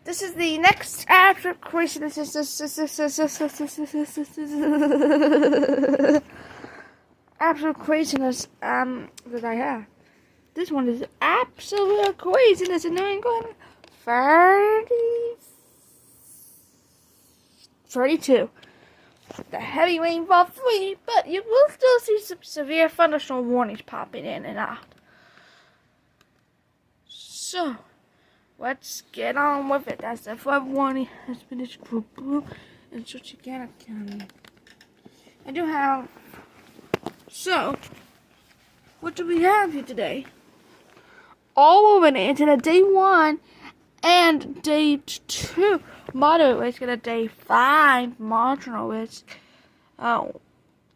This is the next absolute craziness. Absolute craziness that I have. This one is absolute craziness in New England. 32. The heavy rainfall free, but you will still see some severe thunderstorm warnings popping in and out. So, let's get on with it. As the flood warning has been issued for Blue and Susquehanna County. I do have. So, what do we have here today? All moving into the day 1 and day 2 moderate risk and a day 5 marginal risk.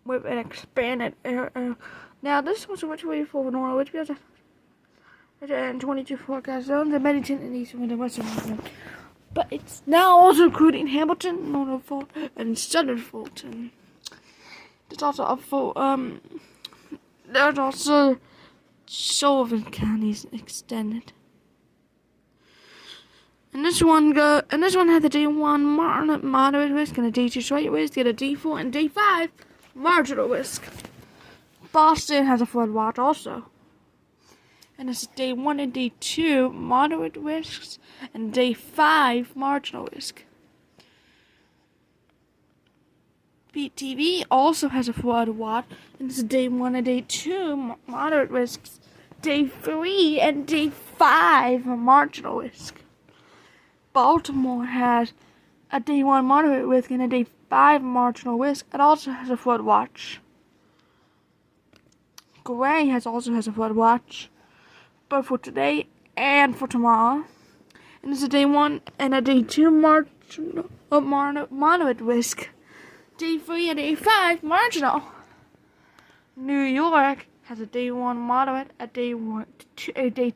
With an expanded area. Now, this was which way for normal, which goes and 22 forecast zones in Bennington and Eastern and Western Region. But it's now also including Hamilton, Norfolk, and Southern Fulton. There's also up for there's also Sullivan counties extended. And this one had the day 1 moderate risk and a day 2 slight risk and a day 4 and day 5 marginal risk. Boston has a flood watch also. And it's day 1 and day 2 moderate risks and day 5 marginal risk. BTV also has a flood watch, and it's day 1 and day 2 moderate risks, day 3 and day 5 marginal risk. Baltimore has a day 1 moderate risk and a day 5 marginal risk. It also has a flood watch. Gray also has a flood watch, both for today and for tomorrow. And it's a day 1 and a day 2 moderate risk. Day 3 and day 5 marginal. New York has a day 1 moderate, a day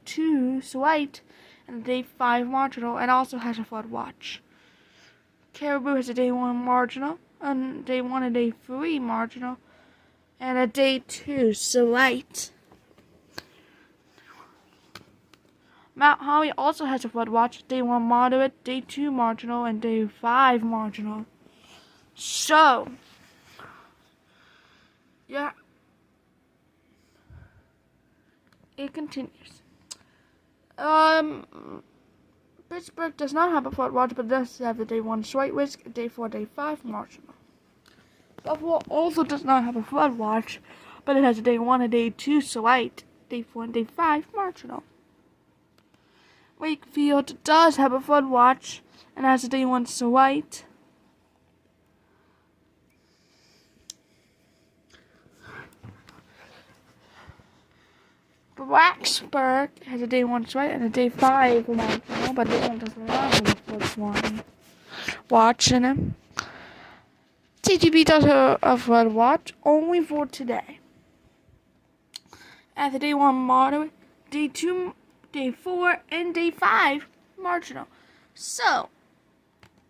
2 slight, and a day 5 marginal, and also has a flood watch. Caribou has a day 1 marginal, and day 1 and day 3 marginal, and a day 2 slight. Mount Holly also has a flood watch, day 1 moderate, day 2 marginal, and day 5 marginal. So, yeah, it continues. Pittsburgh does not have a flood watch, but does have the day 1 slight risk, day 4, day 5 marginal. Buffalo also does not have a flood watch, but it has a day 1 and day 2 slight, day 4 and day 5 marginal. Wakefield does have a flood watch and has a day 1 slight. Blacksburg has a day 1 slight and a day 5 marginal, but day 1 does not have a flood watch in it. TGB does have a flood watch only for today. At the day 1 moderate, day 2, day 4, and day 5 marginal. So,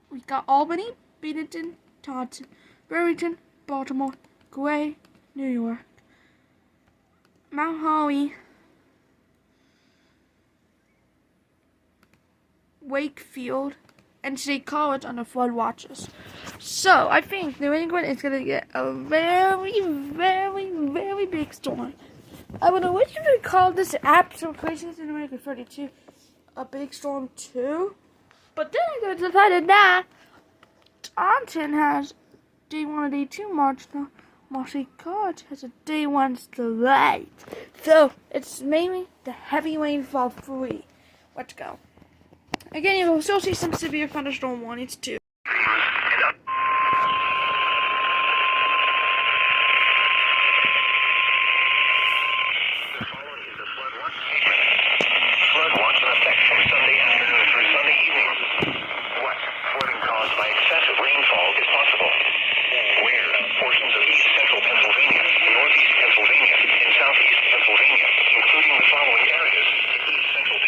we got Albany, Bennington, Taunton, Burlington, Baltimore, Gray, New York, Mount Holly, Wakefield, and State College under flood watches. So, I think New England is going to get a very, very, very big storm. I would originally call this absolute craziness in America 32 a big storm too, but then I decided that Taunton has day 1 and day 2 marginal. Marcy College has a day 1 slight. So it's mainly the heavy rainfall free. Let's go. Again, you will still see some severe thunderstorm warnings too.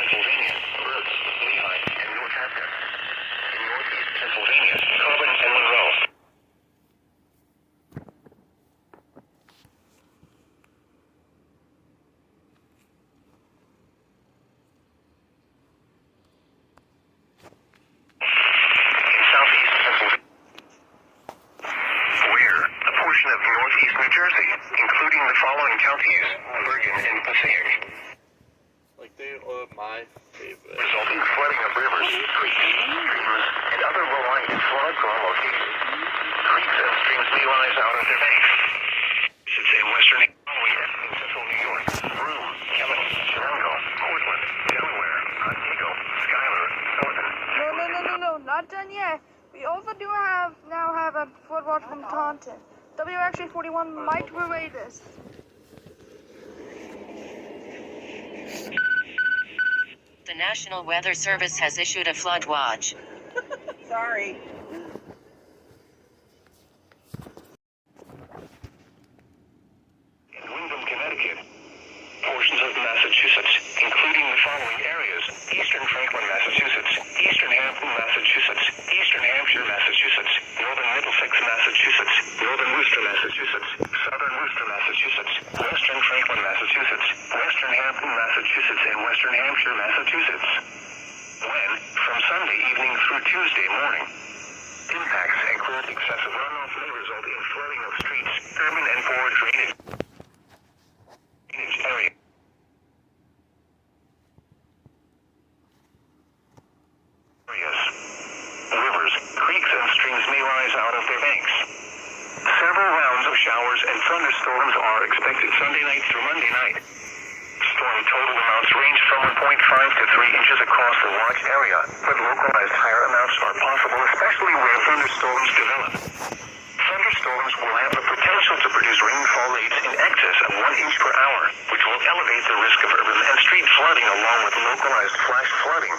Pennsylvania. of their banks. Should say western in central New York, Broome, Kevin, Chicago, Portland, Delaware, Otsego, Schuyler, Sullivan. No, not done yet. We also do now have a flood watch from Taunton. WXA 41 might relay this. The National Weather Service has issued a flood watch. Sorry. In Windham, Connecticut, portions of Massachusetts, including the following areas: eastern Franklin, Massachusetts, eastern Hampton, Massachusetts, eastern Hampshire, Massachusetts, northern Middlesex, Massachusetts, northern Worcester, Massachusetts, southern Worcester, Massachusetts, western Franklin, Massachusetts, western Hampton, Massachusetts, and western Hampshire, Massachusetts. When, from Sunday evening through Tuesday morning. Impacts include excessive runoff may result in flooding of streets, urban and forward drainage areas. Rivers, creeks, and streams may rise out of their banks. Several rounds of showers and thunderstorms are expected Sunday night through Monday night. Storm total amounts range from 1.5 to 3 inches across the watch area, but localized higher amounts are possible, especially where thunderstorms develop. Thunderstorms will have the potential to produce rainfall rates in excess of 1 inch per hour, which will elevate the risk of urban and street flooding along with localized flash flooding.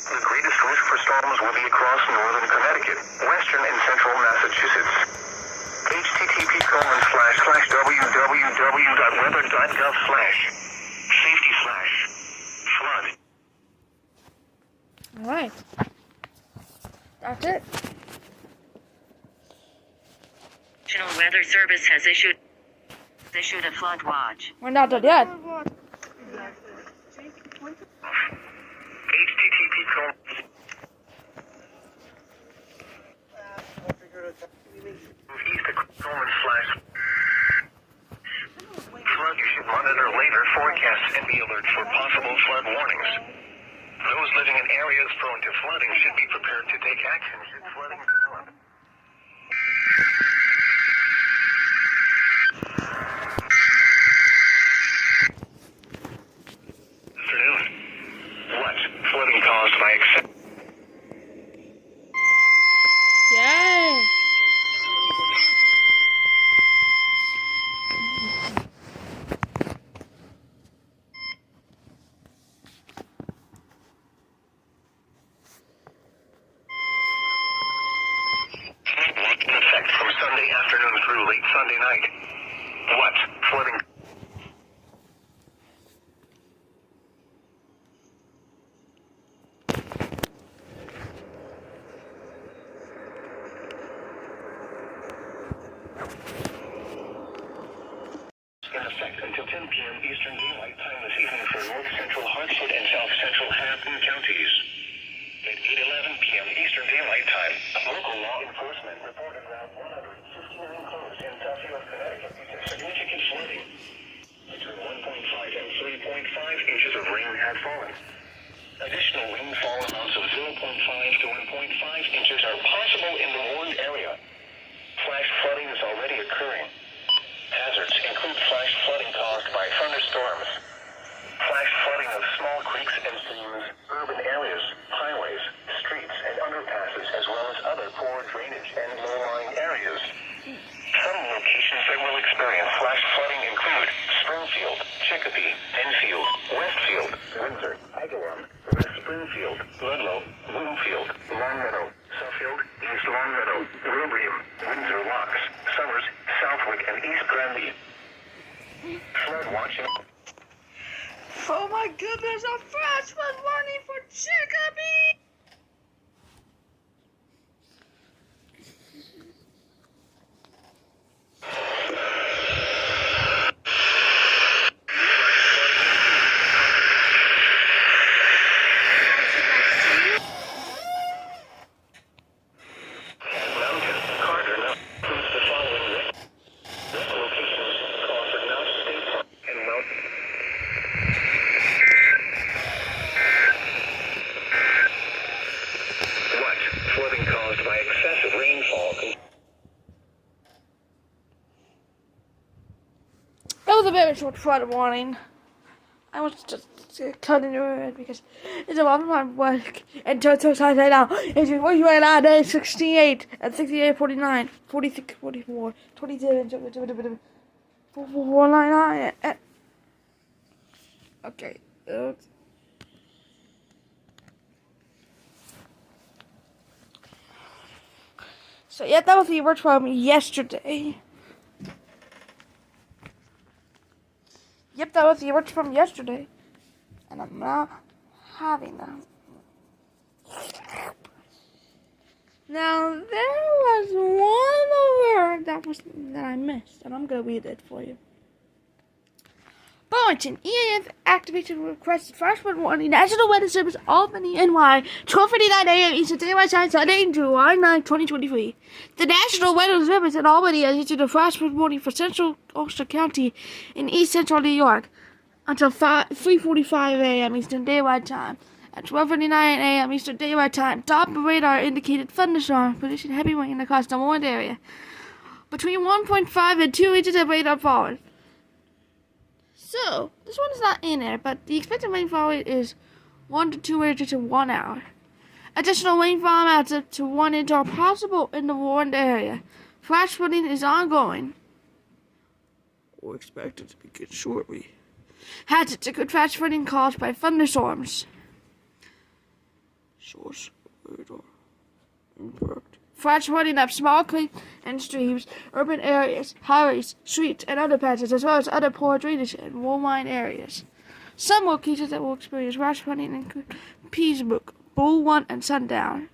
The greatest risk for storms will be across northern Connecticut, western and central Massachusetts. http://www.weather.gov/safety/flood. Alright. That's it. National Weather Service has issued a flood watch. We're not done yet. Flood, you should monitor later forecasts and be alert for possible flood warnings. Those living in areas prone to flooding should be prepared to take action should flooding develop. Afternoon. What? Flooding caused by Yay! in effect from Sunday afternoon through late Sunday night. What? Flooding. In effect until 10 p.m. Eastern Daylight Time this evening for North Central Hartford and South Central Hampton counties. At 8:11 p.m. Eastern Daylight Time, local law enforcement reported around 159 cars in Southfield, Connecticut due to significant flooding. Between 1.5 and 3.5 inches of rain had fallen. Additional rainfall amounts of 0.5 to 1.5 inches are possible in the warned area. Flash flooding is already occurring. Hazards include flash flooding caused by thunderstorms, flash flooding of small creeks and streams, urban areas, highways, streets, and underpasses, as well as other poor drainage and low-lying areas. Some locations that will experience flash flooding include Springfield, Chicopee, Enfield, Westfield, Windsor, Agawam, West Springfield, Ludlow, Bloomfield, Longmeadow, Suffield, East Longmeadow, Wilbraham, Windsor Locks, Somers, Southwick, and East Granby. Flood watching. Oh my goodness, a flash flood warning for Chicopee! a very short flood warning. I was just cutting it because it's a lot of my work and total size right now. It's right now, day 68 and 68, 49, 46, 44, 27, 499. Okay. So yeah, that was the word from yesterday. Yep, that was the word from yesterday. And I'm not having them. Now there was one word that I missed, and I'm gonna read it for you. Bulletin. EAS activated requested flash flood warning. National Weather Service, Albany, NY, 12:59 a.m. Eastern Daylight Time, Sunday, July 9, 2023. The National Weather Service in Albany has issued a flash flood warning for Central Ulster County in East Central New York until 3:45 a.m. Eastern Daylight Time. At 12:59 a.m. Eastern Daylight Time, Doppler radar indicated thunderstorm producing heavy rain across the Moore area. Between 1.5 and 2 inches of rain are falling. So, this one is not in there, but the expected rainfall is 1 to 2 inches in 1 hour. Additional rainfall amounts up to 1 inch are possible in the warned area. Flash flooding is ongoing, or expected to begin shortly. Hazards include flash flooding caused by thunderstorms. Source radar impact. Flash flooding of small creeks and streams, urban areas, highways, streets, and underpasses, as well as other poor drainage and wool-lined areas. Some locations that will experience flash flooding include Peasbrook, Bull Run, and Sundown.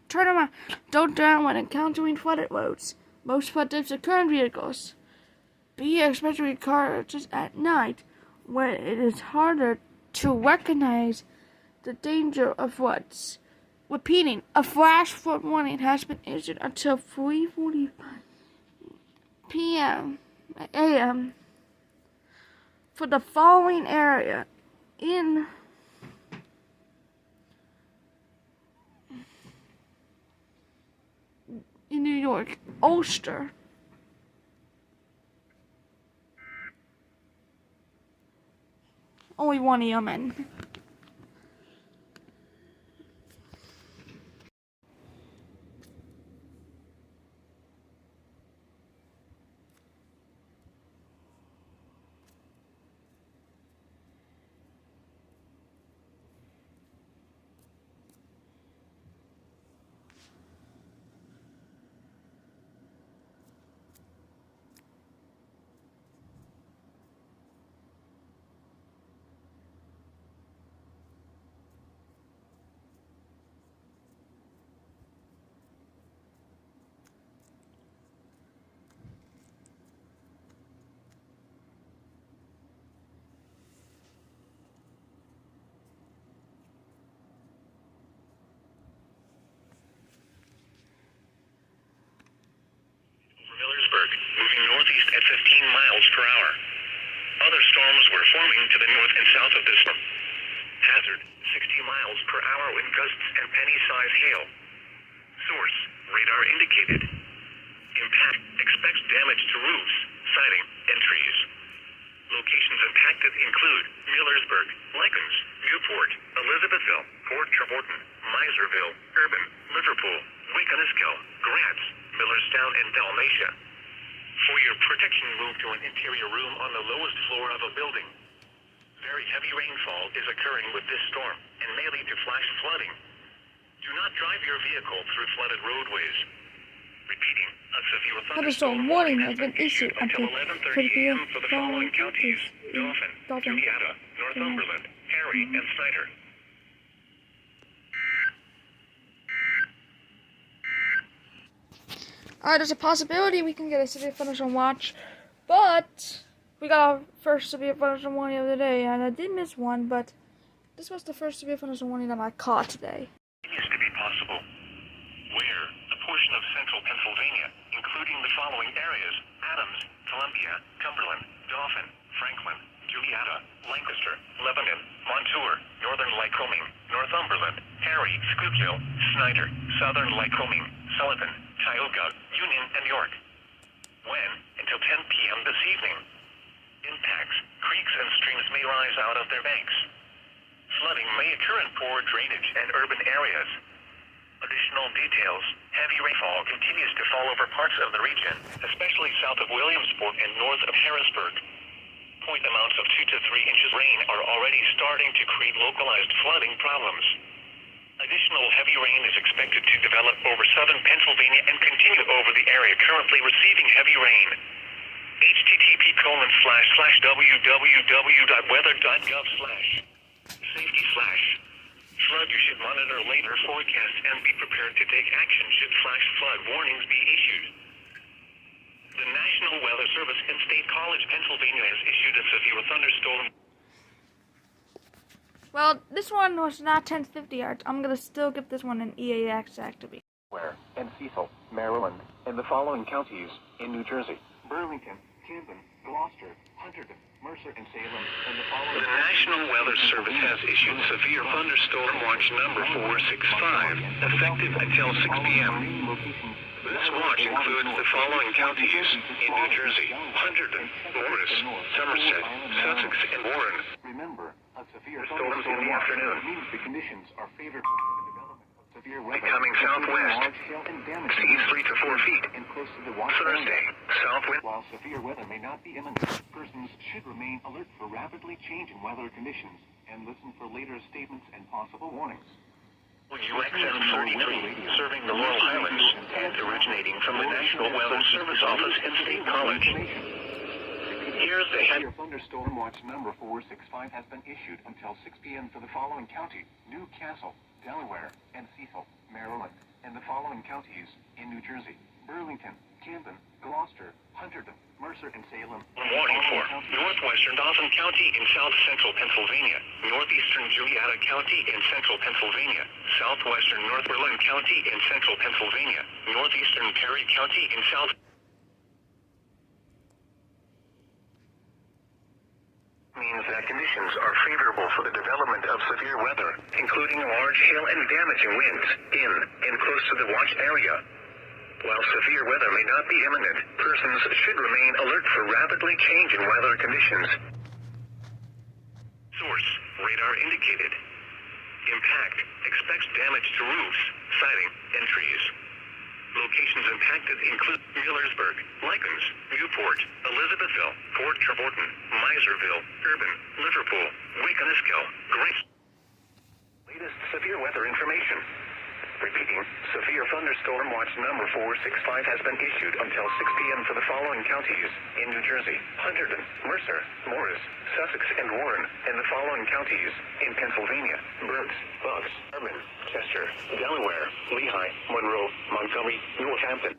Turn around. Don't drown when encountering flooded roads. Most flood depths occur in vehicles. Be especially cautious at night, when it is harder to recognize the danger of floods. Repeating, a flash flood warning has been issued until 3:45 a.m. for the following area in New York: Ulster, only one yeoman. Moving northeast at 15 miles per hour. Other storms were forming to the north and south of this storm. Hazard, 60 miles per hour wind gusts and penny-size hail. Source, radar indicated. Impact, expects damage to roofs, siding, and trees. Locations impacted include Millersburg, Lycans, Newport, Elizabethville, Port Trevorton, Miserville, Urban, Liverpool, Wickeniskill, Gratz, Millerstown, and Dalmatia. For your protection, move to an interior room on the lowest floor of a building. Very heavy rainfall is occurring with this storm and may lead to flash flooding. Do not drive your vehicle through flooded roadways. Repeating, a severe thunderstorm warning has been issued until 11:30 a.m. for the following counties: Dauphin, Julietta, Northumberland, Harry, and Snyder. Alright, there's a possibility we can get a severe thunderstorm watch, but we got our first severe thunderstorm warning of the day, and I did miss one, but this was the first severe thunderstorm warning that I caught today. It is to be possible. Where a portion of central Pennsylvania, including the following areas: Adams, Columbia, Cumberland, Dauphin, Franklin, Julietta, Lancaster, Lebanon, Montour, Northern Lycoming, Northumberland, Harry, Schuylkill, Snyder, Southern Lycoming, Sullivan, Tioga, Union, and York. When? Until 10 p.m. this evening. Impacts. Creeks and streams may rise out of their banks. Flooding may occur in poor drainage and urban areas. Additional details. Heavy rainfall continues to fall over parts of the region, especially south of Williamsport and north of Harrisburg. Point amounts of 2 to 3 inches rain are already starting to create localized flooding problems. Additional heavy rain is expected to develop over southern Pennsylvania and continue over the area currently receiving heavy rain. http://www.weather.gov/safety/ flood. You should monitor later forecasts and be prepared to take action should flash flood warnings be issued. The National Weather Service in State College, Pennsylvania has issued a severe thunderstorm. Well, this one was not 1050 yards. I'm gonna still give this one an EAS activity. And Cecil, Maryland, and the following counties in New Jersey: Burlington, Camden, Gloucester, Hunterdon, Mercer, and Salem, and the following. The National Weather Service has issued severe thunderstorm watch number 465, effective until 6 p.m. This watch includes the following counties in New Jersey: Hunterdon, Morris, Somerset, Sussex, and Warren. Remember, a severe storms in the afternoon means the conditions are favorable for the development of severe weather. Becoming southwest, seas 3 to 4 feet. And close to the Thursday, southwind. While severe weather may not be imminent, persons should remain alert for rapidly changing weather conditions and listen for later statements and possible warnings. UXM 33, serving the Laurel Highlands and originating from the National Weather Service office in State College. Here's the head. Thunderstorm watch number 465 has been issued until 6 p.m. for the following counties: Newcastle, Delaware, and Cecil, Maryland, and the following counties in New Jersey: Burlington, Camden, Gloucester, Hunterdon, Mercer, and Salem. Warning for northwestern Dauphin County in south central Pennsylvania, northeastern Joliet County in central Pennsylvania, southwestern Northumberland County in central Pennsylvania, northeastern Perry County in south. Means that conditions are favorable for the development of severe weather, including large hail and damaging winds in and close to the watch area. While severe weather may not be imminent, persons should remain alert for rapidly changing weather conditions. Source: radar indicated. Impact: expects damage to roofs, siding, and trees. Locations impacted include Millersburg, Lycans, Newport, Elizabethville, Port Trevorton, Miserville, Urban, Liverpool, Wiconisco, Grace. Latest severe weather information. Repeating, severe thunderstorm watch number 465 has been issued until 6 p.m. for the following counties in New Jersey: Hunterdon, Mercer, Morris, Sussex, and Warren, and the following counties in Pennsylvania: Berks, Bucks, Urban, Chester, Delaware, Lehigh, Monroe, Montgomery, Northampton,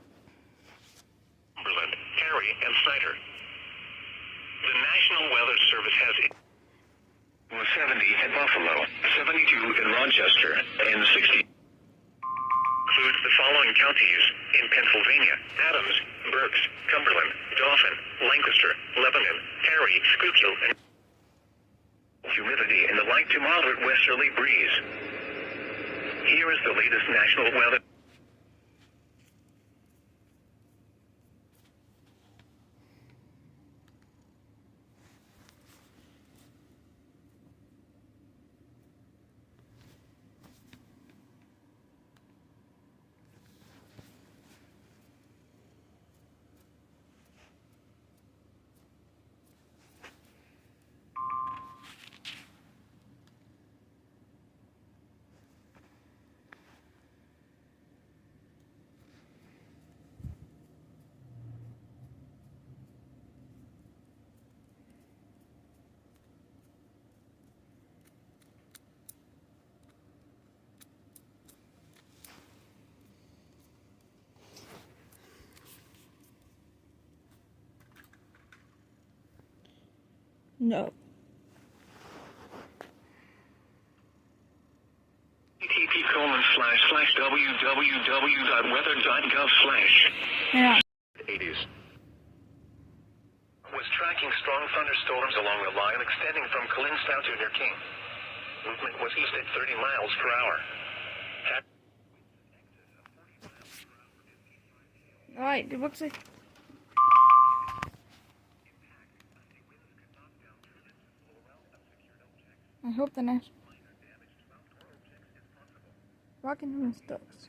Cumberland, Cary, and Snyder. The National Weather Service has 70 at Buffalo, 72 in Rochester, and 60 includes the following counties in Pennsylvania: Adams, Berks, Cumberland, Dauphin, Lancaster, Lebanon, Cary, Schuylkill, and humidity in the light to moderate westerly breeze. Here is the latest national weather. No. http://www.weather.gov/ Yeah. 80s. Was tracking strong thunderstorms along the line extending from Klinstown to near King. Movement was east at 30 miles per hour. Alright, it looks like I hope the next Rockingham and Stokes.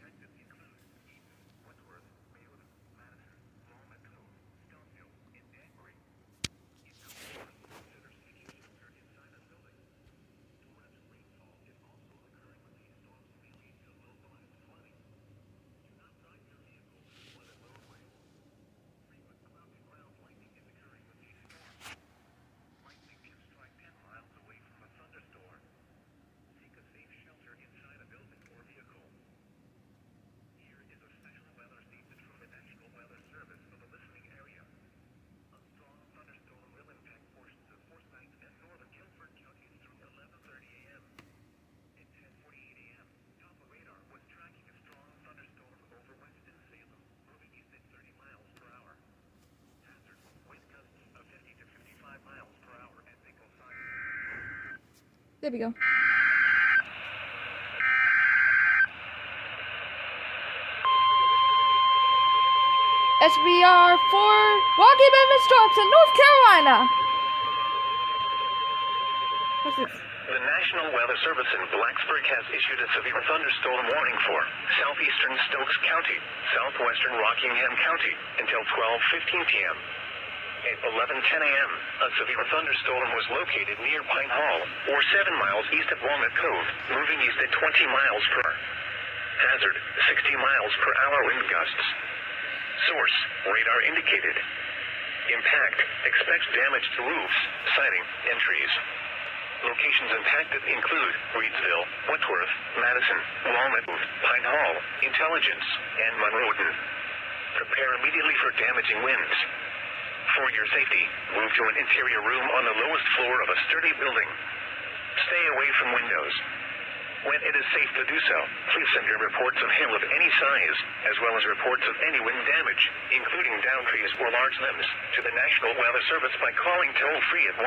There we go. SBR for Rocky Mountain Storms in North Carolina. What's this? The National Weather Service in Blacksburg has issued a severe thunderstorm warning for southeastern Stokes County, southwestern Rockingham County until 12:15 p.m. At 11:10 a.m., a severe thunderstorm was located near Pine Hall, or 7 miles east of Walnut Cove, moving east at 20 miles per hour. Hazard, 60 miles per hour wind gusts. Source, radar indicated. Impact, expects damage to roofs, siding, and trees. Locations impacted include Reedsville, Whitworth, Madison, Walnut Cove, Pine Hall, Intelligence, and Monroe. Prepare immediately for damaging winds. For your safety, move to an interior room on the lowest floor of a sturdy building. Stay away from windows. When it is safe to do so, please send your reports of hail of any size, as well as reports of any wind damage, including downed trees or large limbs, to the National Weather Service by calling toll-free at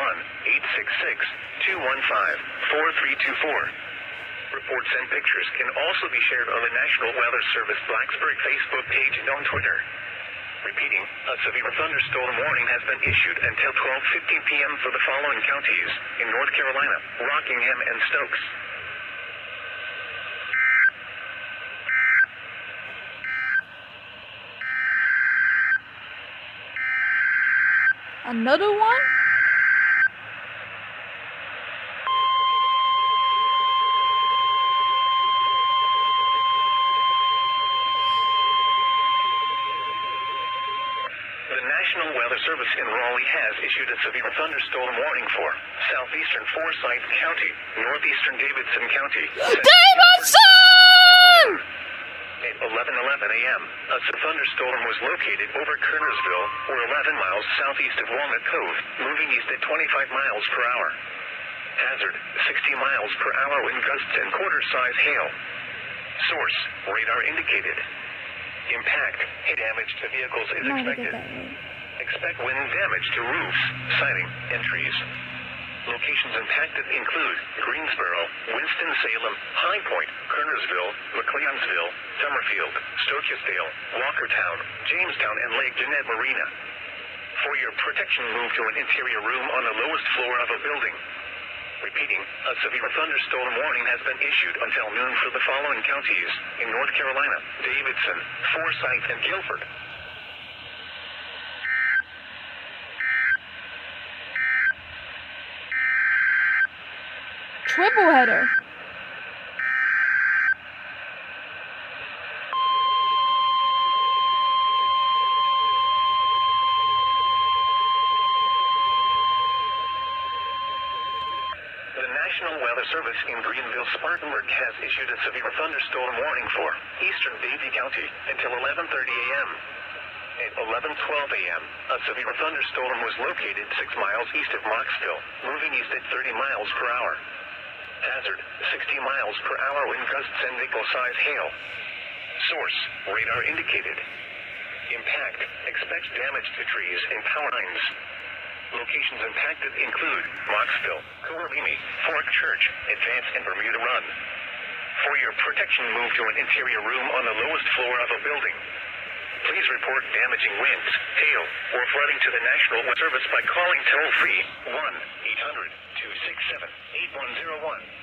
1-866-215-4324. Reports and pictures can also be shared on the National Weather Service Blacksburg Facebook page and on Twitter. Repeating, a severe thunderstorm warning has been issued until 12:15 p.m. for the following counties in North Carolina, Rockingham, and Stokes. Another one? National Weather Service in Raleigh has issued a severe thunderstorm warning for southeastern Forsyth County, northeastern Davidson County. Davidson! At 11:11 a.m., a thunderstorm was located over Kernersville, or 11 miles southeast of Walnut Cove, moving east at 25 miles per hour. Hazard, 60 miles per hour wind gusts and quarter-size hail. Source, radar indicated. Impact, damage to vehicles is expected. Expect wind damage to roofs, siding, and trees. Locations impacted include Greensboro, Winston-Salem, High Point, Kernersville, McLeonsville, Summerfield, Stokesdale, Walkertown, Jamestown, and Lake Jeanette Marina. For your protection, move to an interior room on the lowest floor of a building. Repeating, a severe thunderstorm warning has been issued until noon for the following counties in North Carolina: Davidson, Forsyth, and Guilford. Triple header. National Weather Service in Greenville, Spartanburg has issued a severe thunderstorm warning for eastern Davie County until 11:30 a.m. At 11:12 a.m., a severe thunderstorm was located 6 miles east of Knoxville, moving east at 30 miles per hour. Hazard, 60 miles per hour wind gusts and nickel-size hail. Source, radar indicated. Impact, expects damage to trees and power lines. Locations impacted include Knoxville, Coolimi, Fork Church, Advance, and Bermuda Run. For your protection, move to an interior room on the lowest floor of a building. Please report damaging winds, hail, or flooding to the National Weather Service by calling toll-free 1-800-2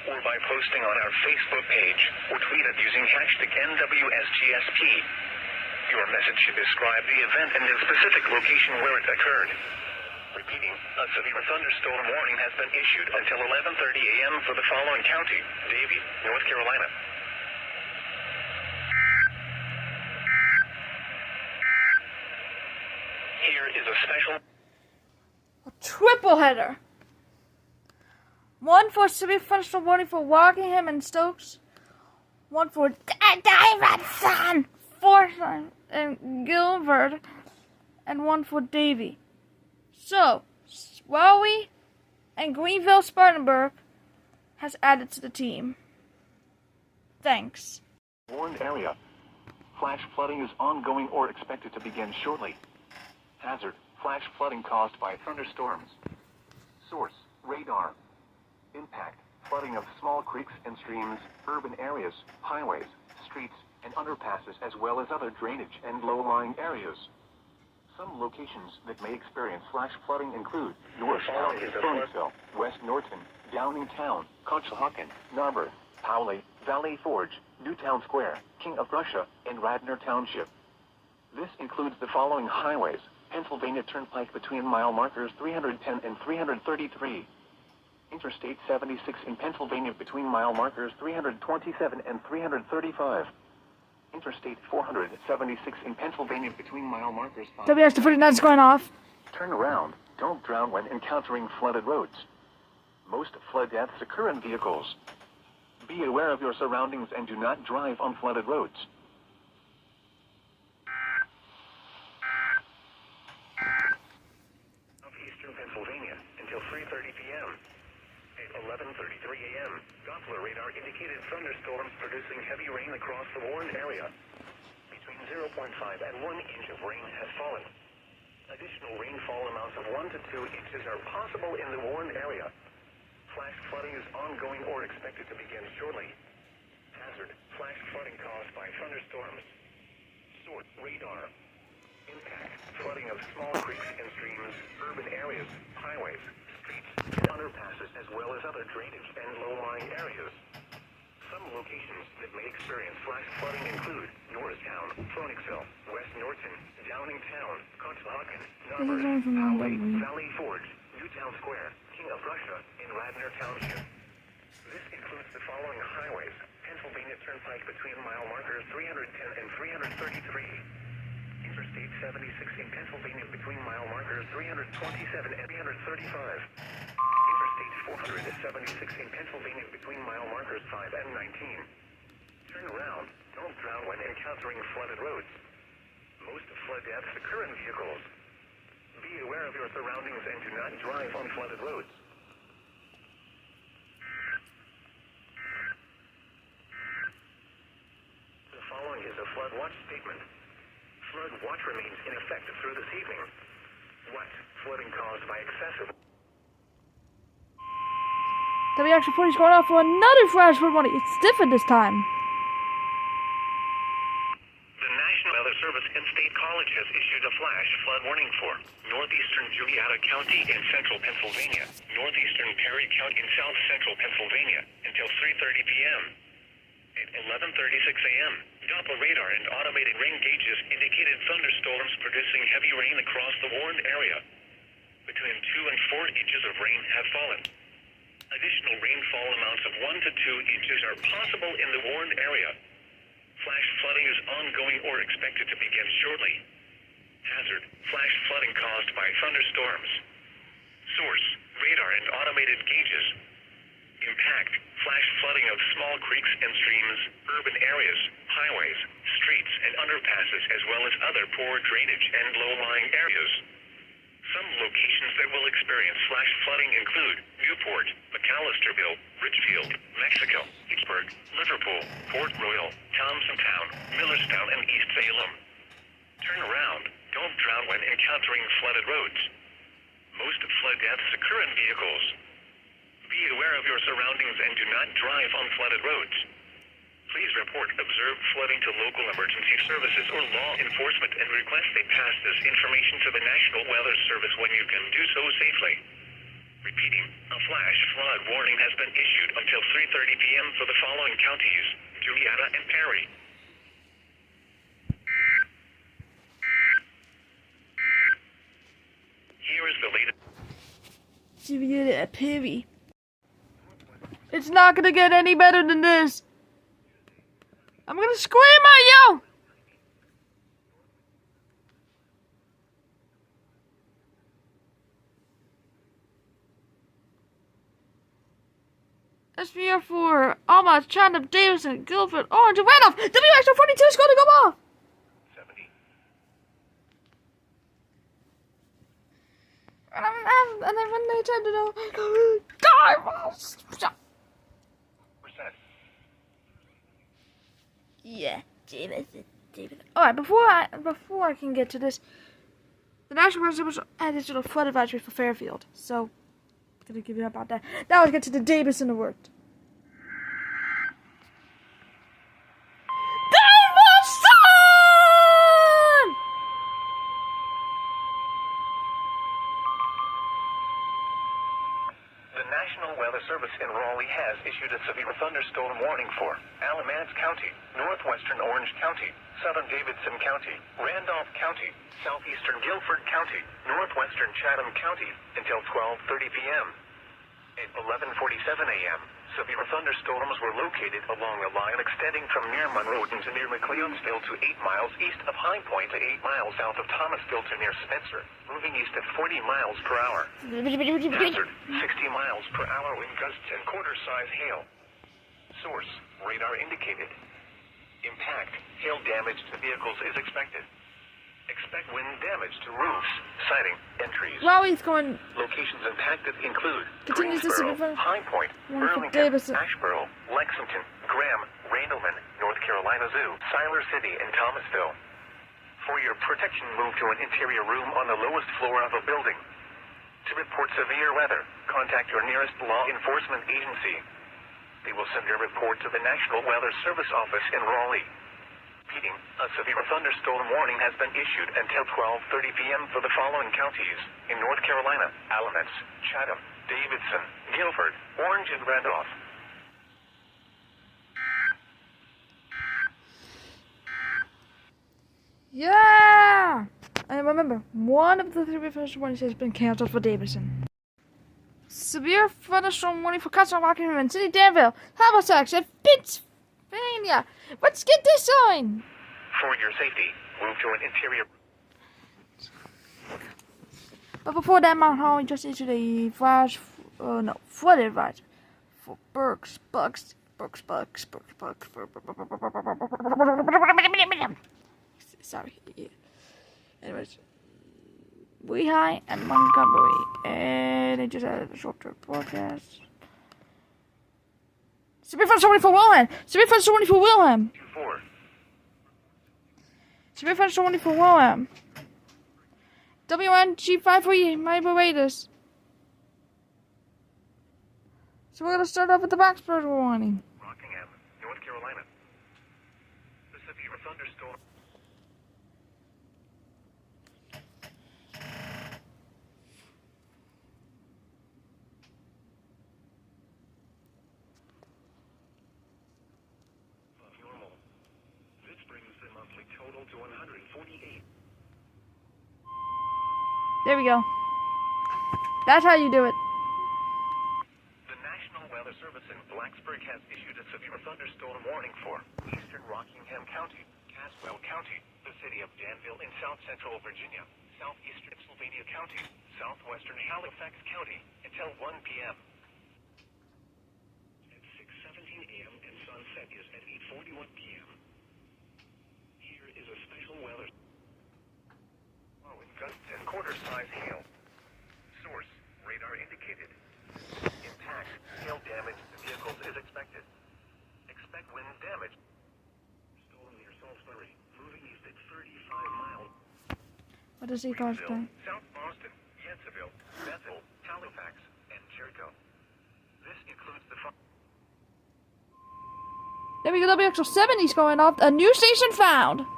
or by posting on our Facebook page or tweet it using hashtag NWSGSP. Your message should describe the event and the specific location where it occurred. Repeating, a severe thunderstorm warning has been issued until 11:30 a.m. for the following county: Davie, North Carolina. Here is a special triple header. One for severe thunderstorm warning for Rockingham and Stokes. One for Davidson, Forsyth, and Gilbert. And one for Davie. So, Swowey and Greenville Spartanburg has added to the team. Thanks. Warned area. Flash flooding is ongoing or expected to begin shortly. Hazard: flash flooding caused by thunderstorms. Source: radar. Impact: flooding of small creeks and streams, urban areas, highways, streets, and underpasses, as well as other drainage and low-lying areas. Some locations that may experience flash flooding include Norristown, Phoenixville, West Norton, Downingtown, Conshohocken, Narberth, Powley, Valley Forge, Newtown Square, King of Prussia, and Radnor Township. This includes the following highways: Pennsylvania Turnpike between mile markers 310 and 333. Interstate 76 in Pennsylvania between mile markers 327 and 335. Interstate 476 in Pennsylvania between mile markers 5. WX49 is going off. Turn around. Don't drown when encountering flooded roads. Most flood deaths occur in vehicles. Be aware of your surroundings and do not drive on flooded roads. Southeastern Pennsylvania until 3:30 p.m. At 11:33 a.m., Doppler radar indicated thunderstorms producing heavy rain across the warned area. Between 0.5 and 1 inch of rain has fallen. Additional rainfall amounts of 1 to 2 inches are possible in the warned area. Flash flooding is ongoing or expected to begin shortly. Hazard: flash flooding caused by thunderstorms. Source: radar. Impact: flooding of small creeks and streams, urban areas, highways, streets, and underpasses, as well as other drainage and low-lying areas. Some locations that may experience flash flooding include Norristown, Phoenixville, West Norton, Downingtown, Conshohocken, Narberth, Powley, Valley Forge, Newtown Square, King of Prussia, and Radnor Township. This includes the following highways: Pennsylvania Turnpike between mile markers 310 and 333. Interstate 76 in Pennsylvania between mile markers 327 and 335. Interstate 476 in Pennsylvania between mile markers 5 and 19. Turn around. Don't drown when encountering flooded roads. Most flood deaths occur in vehicles. Be aware of your surroundings and do not drive on flooded roads. The following is a flood watch statement. Flood watch remains in effect through this evening. What? Flooding caused by excessive... WX40 is going off for another flash flood warning. It's different this time. The National Weather Service and State College has issued a flash flood warning for northeastern Juniata County in central Pennsylvania, northeastern Perry County in south central Pennsylvania until 3:30 p.m. At 11:36 a.m., Doppler radar and automated rain gauges indicated thunderstorms producing heavy rain across the warned area. Between 2 and 4 inches of rain have fallen. Additional rainfall amounts of 1 to 2 inches are possible in the warned area. Flash flooding is ongoing or expected to begin shortly. Hazard: flash flooding caused by thunderstorms. Source: radar and automated gauges. Impact: flash flooding of small creeks and streams, urban areas, highways, streets, and underpasses, as well as other poor drainage and low-lying areas. Some locations that will experience flash flooding include Newport, McAllisterville, Richfield, Mexico, Pittsburgh, Liverpool, Port Royal, Thompsontown, Millerstown, and East Salem. Turn around. Don't drown when encountering flooded roads. Most flood deaths occur in vehicles. Be aware of your surroundings and do not drive on flooded roads. Please report observed flooding to local emergency services or law enforcement and request they pass this information to the National Weather Service when you can do so safely. Repeating, a flash flood warning has been issued until 3:30 p.m. for the following counties: Juliana and Perry. Here is the latest. Juliana Perry. It's not gonna get any better than this. I'm gonna scream at you! SVR for Alma, Chatham, Davison, Guilford, Orange, and Randolph! WXO42 is gonna go off! 70. And then when they tried to know, die! Stop. Percent. Yeah, Davison. Alright, before I can get to this, the National Weather Service added to the flood advisory for Fairfield. So, I'm gonna give you about that. Now let's get to the Davison Award. The National Weather Service in Raleigh has issued a severe thunderstorm warning for Alamance County, northwestern Orange County, southern Davidson County, Randolph County, southeastern Guilford County, northwestern Chatham County until 12:30 p.m. At 11:47 a.m., severe thunderstorms were located along a line extending from near Monroe to near McLeonsville to 8 miles east of High Point to 8 miles south of Thomasville to near Spencer, moving east at 40 miles per hour. Hazard, 60 miles per hour wind gusts and quarter-size hail. Source, radar indicated. Impact, hail damage to vehicles is expected. Expect wind damage to roofs, siding, and trees. Raleigh's going. Locations impacted include Continues to Greensboro, supervise. High Point, Burlington, Davison. Asheboro, Lexington, Graham, Randleman, North Carolina Zoo, Siler City, and Thomasville. For your protection, move to an interior room on the lowest floor of a building. To report severe weather, contact your nearest law enforcement agency. They will send your report to the National Weather Service office in Raleigh. Repeating, a severe thunderstorm warning has been issued until 12:30 p.m. for the following counties in North Carolina: Alamance, Chatham, Davidson, Guilford, Orange, and Randolph. Yeah! And remember, one of the three first warnings has been canceled for Davison. Severe thunderstorm warning for Castle Rockingham and City Danville, Halifax, and Pennsylvania. Let's get this on! For your safety, move to an interior. But before that, Mount Holly just issued a flood advisory for Berks. Sorry. Yeah. Anyways, Lehigh and Montgomery, and they just added a short-term forecast. Severe thunderstorm for Wilhelm. Severe thunderstorm for Wilhelm. 4. Severe thunderstorm for Wilhelm. WNG53, my Barbados. So we're gonna start off with the Blacksburg warning. Rockingham, North Carolina. The severe thunderstorm. Above normal. This brings the monthly total to 148. There we go. That's how you do it. The National Weather Service in Blacksburg has issued a severe thunderstorm warning for eastern Rockingham County, Caswell County, the city of Danville in south central Virginia, southeastern Pennsylvania County, southwestern Halifax County until 1 p.m. At 6:17 a.m. and sunset is at 8:41 p.m. Here is a special weather. With gusts and quarter-size hail. Source, radar indicated. Impact, hail damage to vehicles is expected. Expect wind damage. Stolen near Salisbury, moving east at 35 miles. What does he call it? South Boston, Yanceyville, Bethel, Halifax, and Jericho. This includes the There we go, WXO70's going off. A new station found.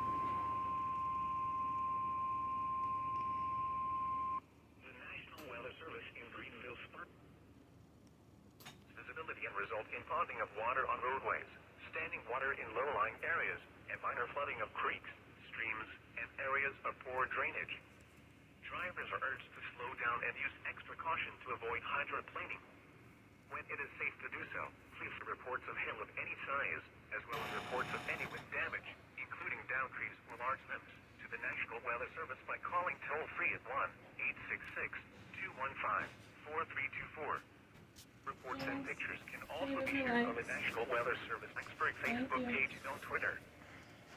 flooding of water on roadways, standing water in low-lying areas, and minor flooding of creeks, streams, and areas of poor drainage. Drivers are urged to slow down and use extra caution to avoid hydroplaning. When it is safe to do so, please reports of hail of any size, as well as reports of any wind damage, including down trees or large limbs, to the National Weather Service by calling toll-free at 1-866-215-4324. Reports and pictures can also be shared on the National Weather Service expert Facebook page and on Twitter.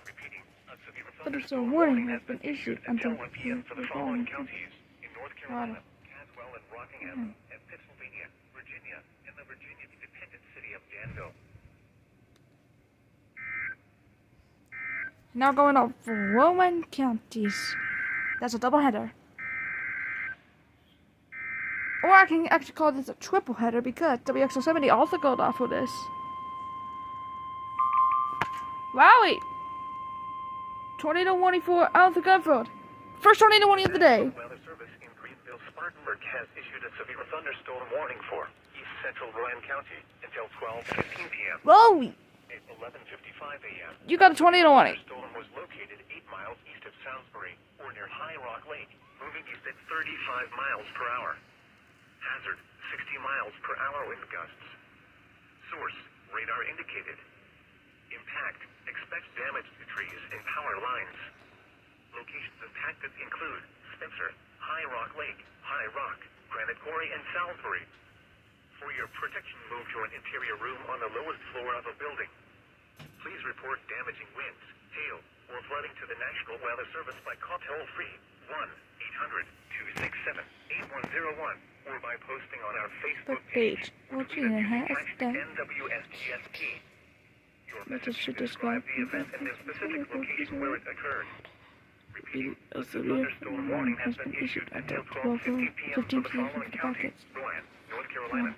Repeating, a severe Thunderstorm thunderstorm warning warning has been issued until 1 p.m. for the following counties in North Carolina, Caswell and Rockingham, and Pennsylvania, Virginia, and the Virginia independent city of Danville. Now going up for Rowan counties. That's a double header. Or I can actually call this a triple header because WXO70 also goes off for this. Wowie! Tornado warning for Arthur Gunford. First tornado warning of the day. The Weather Service in Greenville, Spartanburg has issued a severe thunderstorm warning for east central Rowan County until 12:15 p.m. Wowie! At 11:55 a.m. You got a tornado warning. The storm was located 8 miles east of Salisbury, or near High Rock Lake, moving east at 35 miles per hour. Hazard, 60 miles per hour wind gusts. Source, radar indicated. Impact, expect damage to trees and power lines. Locations impacted include Spencer, High Rock Lake, High Rock, Granite Quarry, and Salisbury. For your protection, move to an interior room on the lowest floor of a building. Please report damaging winds, hail, or flooding to the National Weather Service by call toll-free 1-800-267-8101 or by posting on our Facebook page. What you have done. NWSGSP. Your Message message should should describe the event and the specific location where it occurred. Repeating, a severe thunderstorm warning has been issued until 12:15 p.m. for the following counties: Rowan, North Carolina.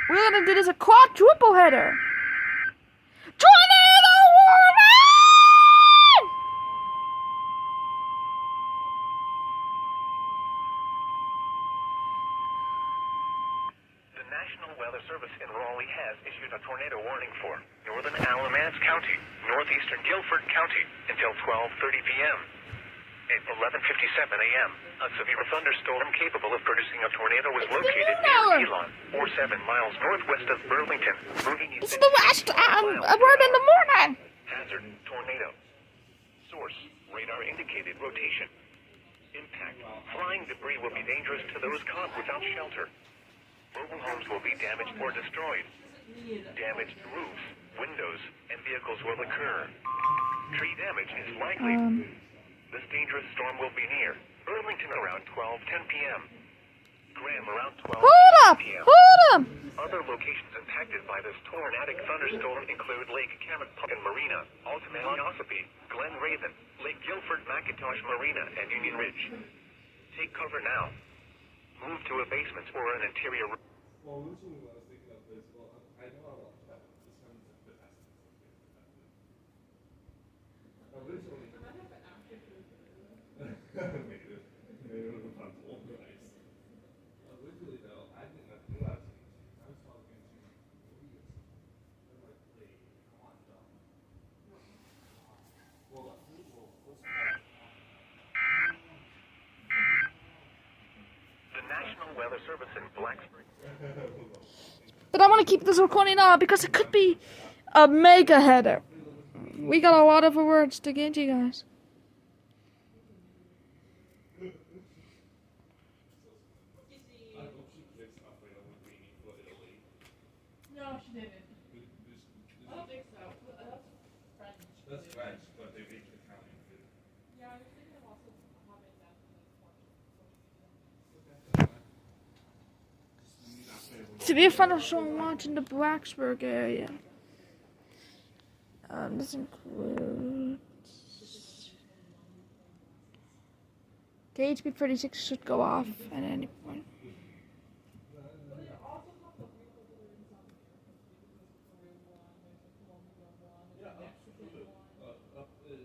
We're gonna do this a quadruple header. Tornado warning! The National Weather Service in Raleigh has issued a tornado warning for northern Alamance County, northeastern Guilford County until 12:30 p.m. At 11:57 a.m., a severe thunderstorm capable of producing a tornado was located near Elon, or 7 miles northwest of Burlington, moving east This is at the last 60 miles word in the morning. Hazard, tornado. Source, radar indicated rotation. Impact, flying debris will be dangerous to those caught without shelter. Mobile homes will be damaged or destroyed. Damaged roofs, windows, and vehicles will occur. Tree damage is likely. This dangerous storm will be near Burlington around 12:10 p.m. Graham around 12 p.m. Hold up! Other locations impacted by this tornadic thunderstorm include Lake Camothon Marina, Altamont, Ossipee, Glen Raven, Lake Guilford, McIntosh Marina, and Union Ridge. Take cover now. Move to a basement or an interior room. Well, originally what I was thinking of is, well, I know I want that. This one's the best. Originally. Maybe it was a fun tool. Nice. Originally, though, I didn't have to do that. I was talking to movies. They're like, wait, I want them. Well, what's that? The National Weather Service in Blacksburg. But I want to keep this recording on because it could be a mega header. We got a lot of words to get to, guys. No, she didn't. I don't think so. That's French. That's French, but they make the Italian food. Yeah, I was thinking of also having that in the Severe thunderstorm watch in the Blacksburg area. This includes KHP 36 should go off at any point.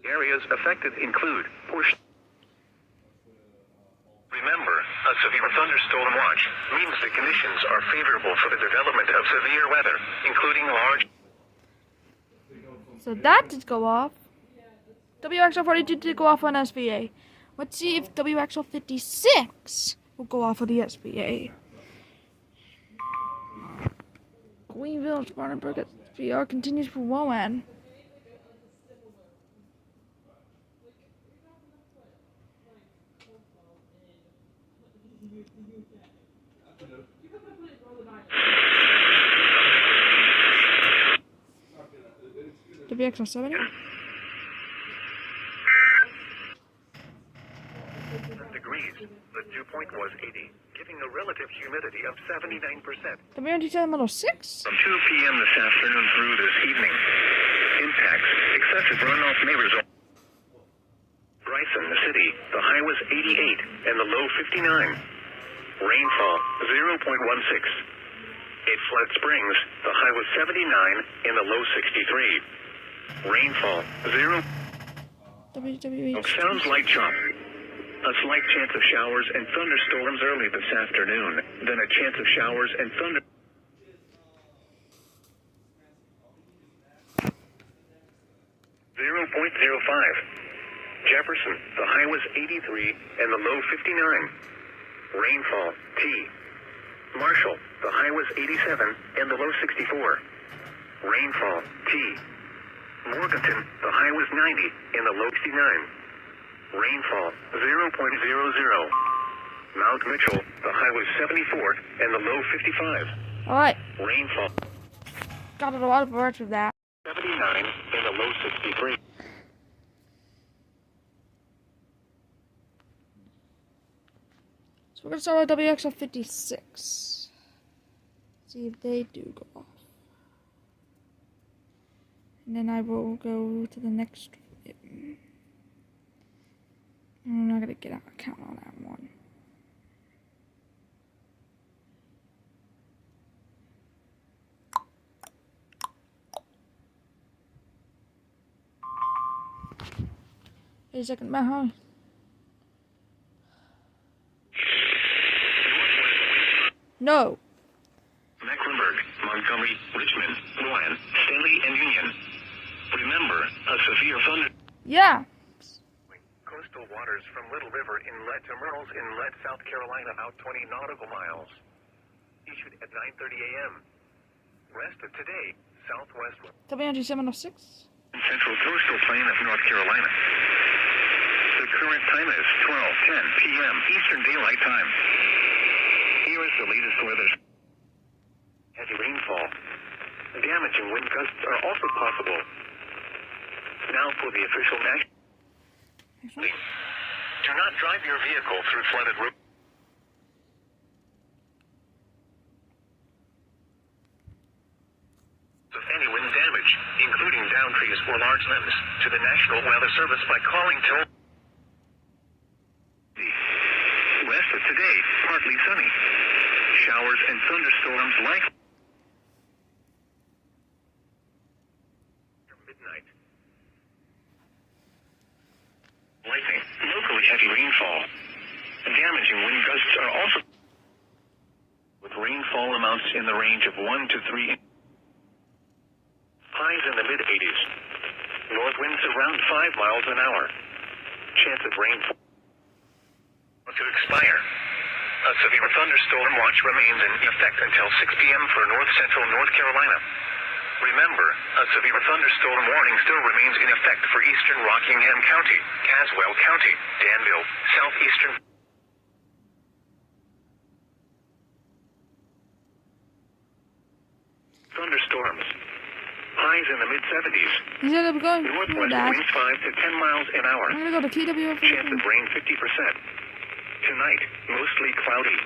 Areas affected include portion. watch means the conditions are favorable for the development of severe weather, including large... So that did go off. WXL42 did go off on SVA. Let's see if WXL56 will go off of the SVA. Greenville and Spartanburg SVR continues for WOAN. WXL70? Degrees. The dew point was 80, giving a relative humidity of 79%. WNT706? From 2 p.m. this afternoon through this evening, impacts, excessive runoff may result. Bryson, the city, the high was 88 and the low 59. Rainfall, 0.16. At Flood Springs, the high was 79 and the low 63. Rainfall, 0. WWH. Sounds like chop. A slight chance of showers and thunderstorms early this afternoon, then a chance of showers and thunder. .05. Jefferson, the high was 83 and the low 59. Rainfall, T. Marshall, the high was 87 and the low 64. Rainfall, T. Morganton, the high was 90 and the low 69. Rainfall, 0.00. Mount Mitchell, the high was 74 and the low 55. Alright, Rainfall, got a lot of words with that. 79 and the low 63. So we're going to start with WXL56. See if they do go off. And then I will go to the next one. I'm not going to get out a count on that one. Wait a second, Matt. No. Mecklenburg, Montgomery, Richmond, Rowan, Stanley, and Union. Remember, a severe thunder... Yeah. Coastal waters from Little River Inlet to Myrtles Inlet, South Carolina, out 20 nautical miles. Issued at 9:30 a.m. Rest of today, southwest... WNT706? Central coastal plain of North Carolina. The current time is 12:10 p.m. Eastern Daylight Time. Here is the latest weather. Heavy rainfall. Damaging wind gusts are also possible. Now for the official national... Do not drive your vehicle through flooded roads. Of any wind damage, including downed trees or large limbs, to the National Weather Service by calling toll. Rest of today, partly sunny. Showers and thunderstorms likely. Midnight. Lightning, locally heavy rainfall. Damaging wind gusts are also... with rainfall amounts in the range of 1 to 3 highs in the mid-80s. North winds around 5 miles an hour. Chance of rainfall to expire. A severe thunderstorm watch remains in effect until 6 p.m. for north-central North Carolina. Remember, a severe thunderstorm warning still remains in effect for eastern Rockingham County, Caswell County, Danville, southeastern... thunderstorms. Highs in the mid-70s. He said I'm going to Northwest that. winds 5 to 10 miles an hour. I'm going to go to KW. Chance of rain 50%. Tonight, mostly cloudy.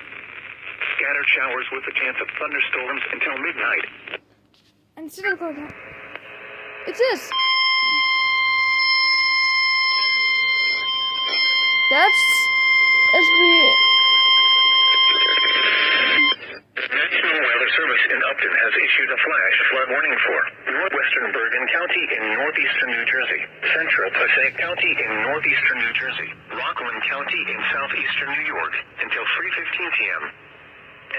Scattered showers with a chance of thunderstorms until midnight. And still go down. It's this. That's SB. The National Weather Service in Upton has issued a flash flood warning for northwestern Bergen County in northeastern New Jersey, central Passaic County in northeastern New Jersey, Rockland County in southeastern New York until 3:15 p.m.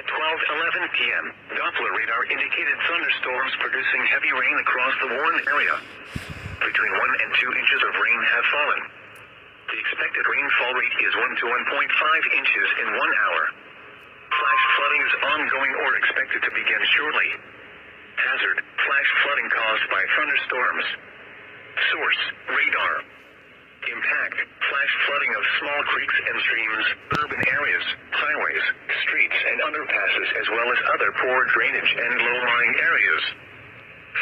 At 12:11 p.m., Doppler radar indicated thunderstorms producing heavy rain across the Warren area. Between 1 and 2 inches of rain have fallen. The expected rainfall rate is 1 to 1.5 inches in 1 hour. Flash flooding is ongoing or expected to begin shortly. Hazard, flash flooding caused by thunderstorms. Source, radar. Impact, flash flooding of small creeks and streams, urban areas, highways, streets and underpasses, as well as other poor drainage and low-lying areas.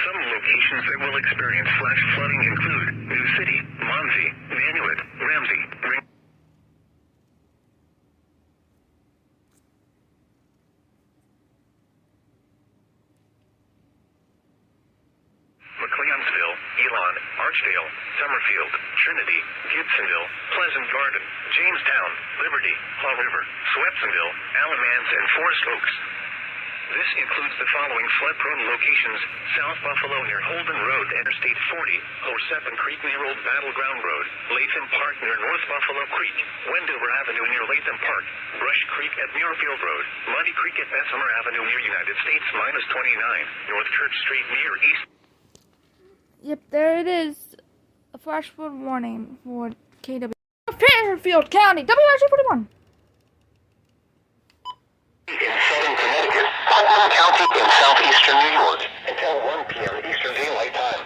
Some locations that will experience flash flooding include New City, Monzy, Nanuet, Ramsey, McLeonsville, Elon, Archdale, Summerfield, Trinity, Gibsonville, Pleasant Garden, Jamestown, Liberty, Fall River, Swepsonville, Alamance, and Forest Oaks. This includes the following flood-prone locations: South Buffalo near Holden Road, Interstate 40, Horsepin Creek near Old Battleground Road, Latham Park near North Buffalo Creek, Wendover Avenue near Latham Park, Brush Creek at Muirfield Road, Muddy Creek at Bessemer Avenue near United States -29, North Church Street near East. Yep, there it is. A flash flood warning for KW. Fairfield County, WRG 41. In southern Connecticut, Putnam County in southeastern New York, until 1 p.m. Eastern Daylight Time.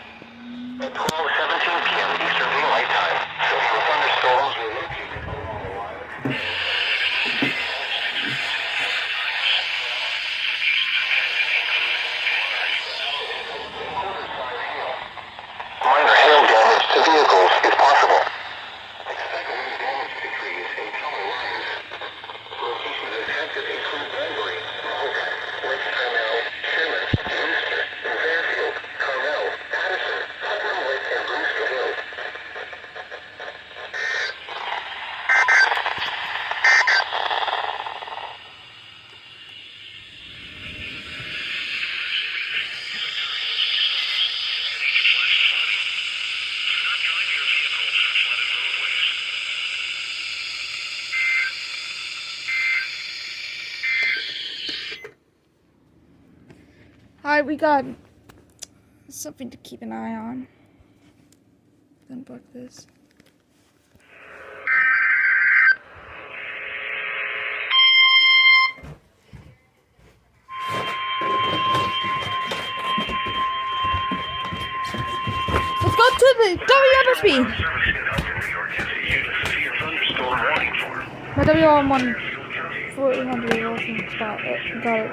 At 12:17 p.m. Eastern Daylight Time, severe thunderstorms were located along the line. Minor hail damage to vehicles is possible. Expect wind damage to trees and power lines. Locations affected include Glenbury, Mahopac, Lake Carmel, Sherman, Brewster, Fairfield, Carmel, Patterson, Putnam Lake, and Brewster Hill. Alright, we got something to keep an eye on. Unbook this. Let's go to the WMSB. My WM1 400 spot. Got it.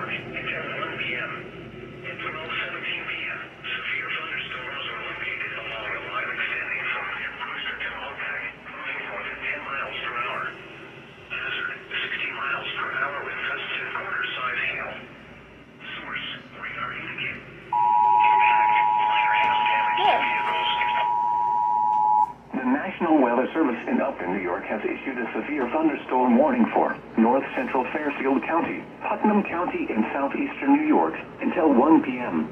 Service in Upton, New York has issued a severe thunderstorm warning for North Central Fairfield County, Putnam County, and southeastern New York until 1 p.m.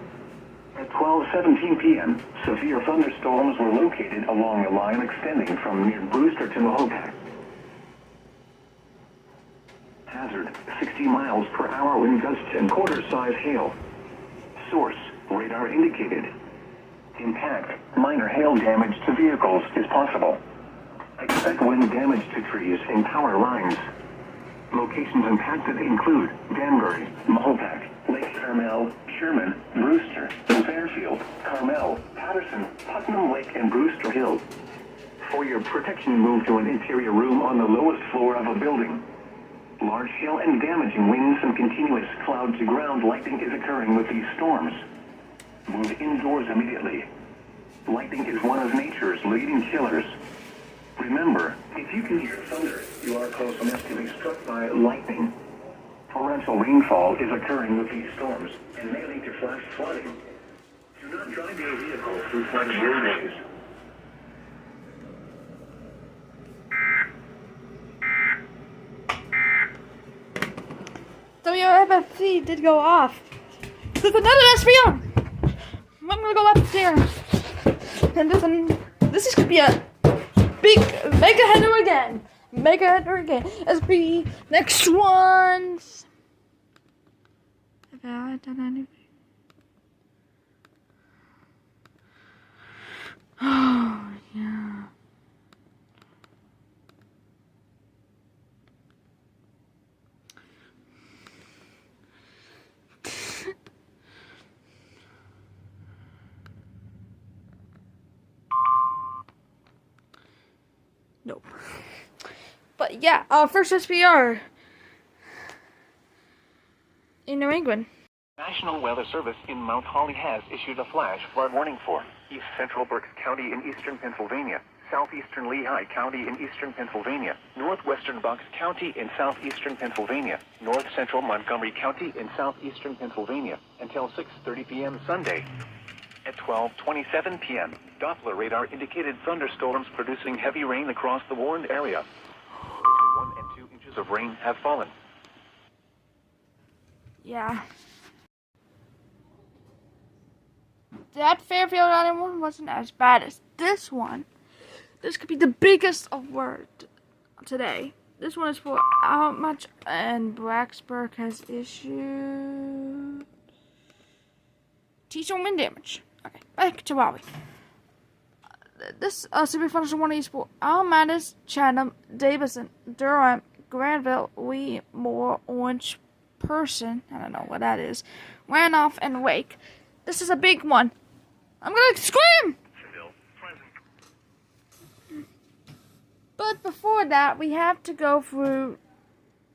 At 12:17 p.m., severe thunderstorms were located along a line extending from near Brewster to Mahopac. Hazard, 60 miles per hour wind gusts and quarter-size hail. Source, radar indicated. Impact, minor hail damage to vehicles is possible. Expect wind damage to trees and power lines. Locations impacted include Danbury, Mahopac, Lake Carmel, Sherman, Brewster, Fairfield, Carmel, Patterson, Putnam Lake, and Brewster Hill. For your protection, move to an interior room on the lowest floor of a building. Large hail and damaging winds and continuous cloud-to-ground lightning is occurring with these storms. Move indoors immediately. Lightning is one of nature's leading killers. Remember, if you can hear thunder, you are close enough to be struck by lightning. Torrential rainfall is occurring with these storms and may lead to flash flooding. Do not drive your vehicle through flooded roadways. WFFC did go off. There's another SPO! I'm gonna go upstairs. And this is gonna be a big mega header again. Mega header again. SB next ones. Have I done anything? Oh, yeah. Nope. But yeah, first SPR in New England. National Weather Service in Mount Holly has issued a flash flood warning for East Central Berks County in eastern Pennsylvania, southeastern Lehigh County in eastern Pennsylvania, northwestern Bucks County in southeastern Pennsylvania, north central Montgomery County in southeastern Pennsylvania until 6:30 p.m. Sunday. At 12:27 p.m., Doppler radar indicated thunderstorms producing heavy rain across the warned area. Between 1 and 2 inches of rain have fallen. Yeah. That Fairfield Island one wasn't as bad as this one. This could be the biggest alert today. This one is for how much, and Blacksburg has issued T-zone wind damage. Okay, back to Raleigh. This severe thunderstorm warning is for Alamance, Chatham, Davidson, Durham, Granville, Lee, Moore, Orange, Person, I don't know what that is, Randolph, and Wake. This is a big one. I'm gonna scream! But before that, we have to go through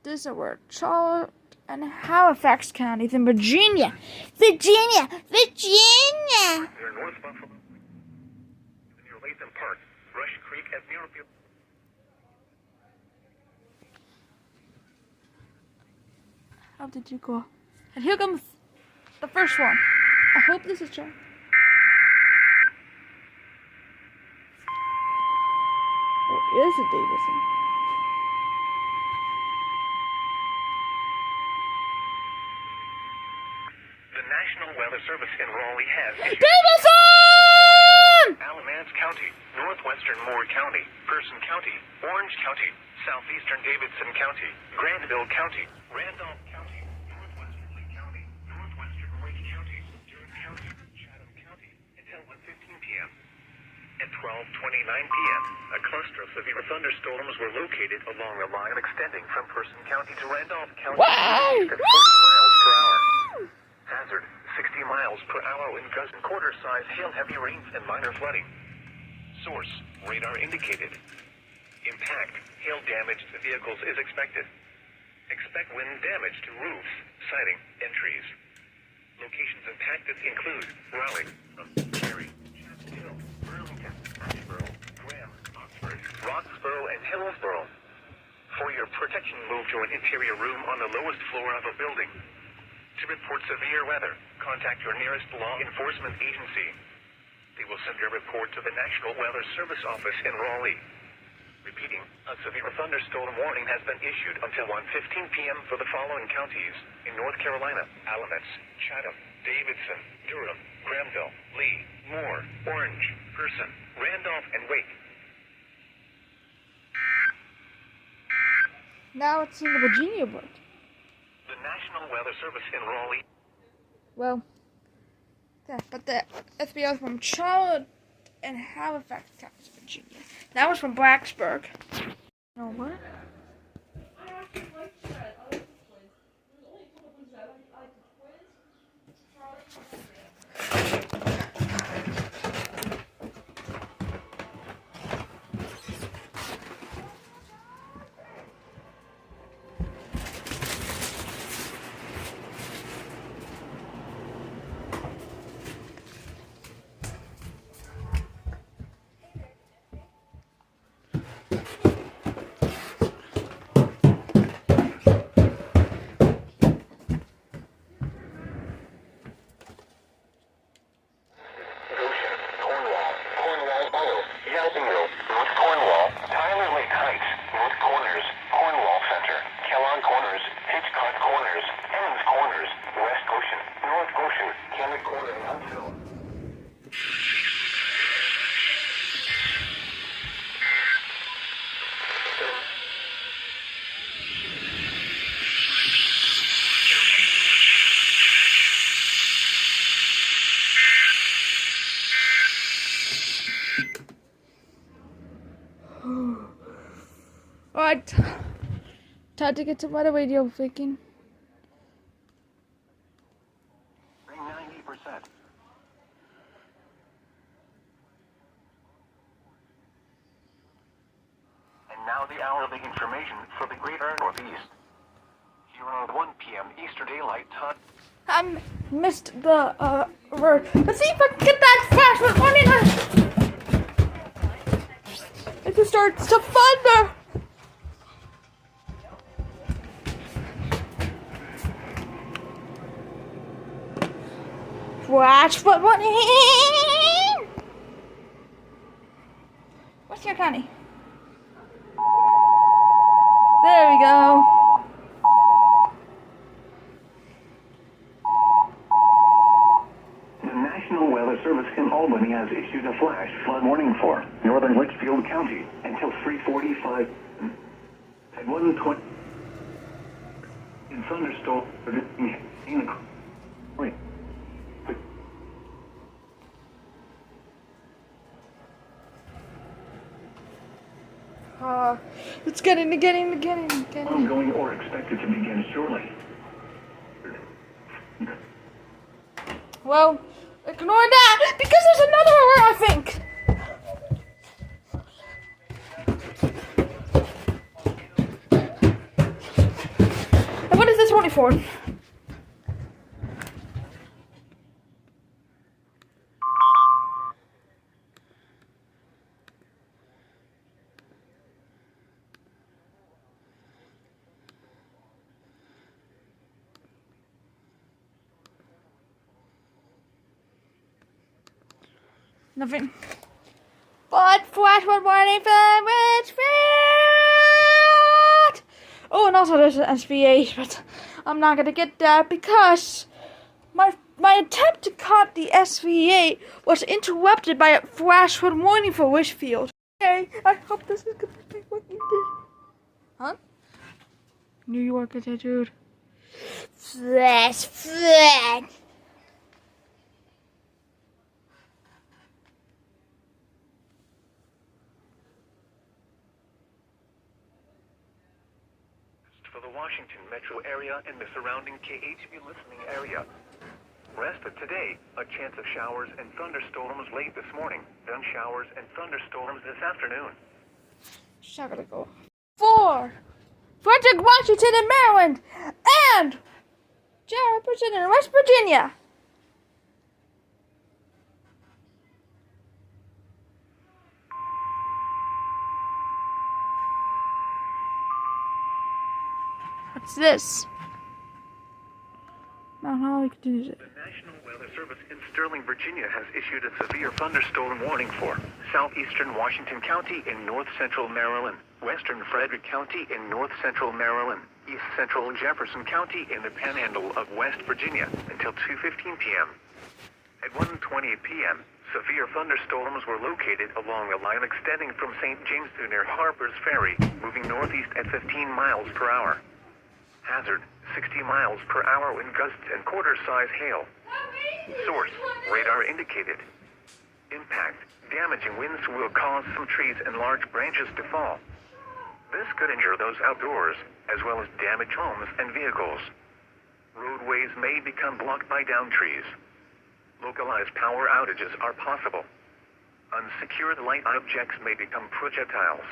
this word, Charlotte and Halifax counties in Virginia. Virginia! Virginia! Near North Buffalo, near Latham Park, Rush Creek at Muirfield. How did you go? And here comes the first one. I hope this is true. Or is it Davidson? The National Weather Service in Raleigh has issued Davidson! Alamance County, northwestern Moore County, Person County, Orange County, southeastern Davidson County, Granville County, Randolph County, northwestern Lee County, northwestern Wake County, Durham County, Chatham County, until 1:15 p.m. At 12:29 p.m., a cluster of severe thunderstorms were located along a line extending from Person County to Randolph County Wow! at 40 miles per hour. Hazard, 60 miles per hour in gusts and quarter-size hail, heavy rains, and minor flooding. Source, radar indicated. Impact, hail damage to vehicles is expected. Expect wind damage to roofs, siding, and trees. Locations impacted include Raleigh, Cary, Chapel Hill, Burlington, Asheboro, Graham, Oxford, Roxborough, and Hillsborough. For your protection, move to an interior room on the lowest floor of a building. To report severe weather, contact your nearest law enforcement agency. They will send your report to the National Weather Service office in Raleigh. Repeating, a severe thunderstorm warning has been issued until 1:15 p.m. for the following counties in North Carolina: Alamance, Chatham, Davidson, Durham, Granville, Lee, Moore, Orange, Person, Randolph, and Wake. Now it's in the Virginia word. The National Weather Service in Raleigh. Well, yeah, but the FBI from Charlotte and Halifax counties, Virginia. That was from Blacksburg. No, what? I actually like Shred. I like this place. There's only a couple things that I like the quiz, Charlotte, and Alright. Time to get to my radio thinking. Bring 90%. And now the hourly information for the greater Northeast. Here are 1 p.m. Eastern Daylight Time. I missed the word. Let's see if I can get that fast with running. It just starts to thunder. Flash foot running. What's your county? There we go. The National Weather Service in Albany has issued a flash flood warning for northern Litchfield County until 3:45 at 1:20 in thunderstorm. It's getting. Ongoing or expected to begin shortly. Well, ignore that because there's another alert, I think. And what is this warning for? Nothing. But flash one warning for Richfield. Oh, and also there's an SVA, but I'm not gonna get that because my attempt to cut the SVA was interrupted by a flash one warning for Richfield. Okay, I hope this is gonna be what you did. Huh? New York attitude. Flash flood. For the Washington metro area and the surrounding KHB listening area. Rest of today, a chance of showers and thunderstorms late this morning, then showers and thunderstorms this afternoon. Just gotta go. 4. Frederick, Washington, and Maryland, and Jefferson in West Virginia. What's this? Mount Holly continues it. The National Weather Service in Sterling, Virginia has issued a severe thunderstorm warning for southeastern Washington County in north-central Maryland, western Frederick County in north-central Maryland, east-central Jefferson County in the panhandle of West Virginia until 2:15 p.m. At 1:28 p.m., severe thunderstorms were located along a line extending from St. James to near Harper's Ferry, moving northeast at 15 miles per hour. Hazard, 60 miles per hour wind gusts and quarter-size hail. Source, radar indicated. Impact, damaging winds will cause some trees and large branches to fall. This could injure those outdoors, as well as damage homes and vehicles. Roadways may become blocked by downed trees. Localized power outages are possible. Unsecured light objects may become projectiles.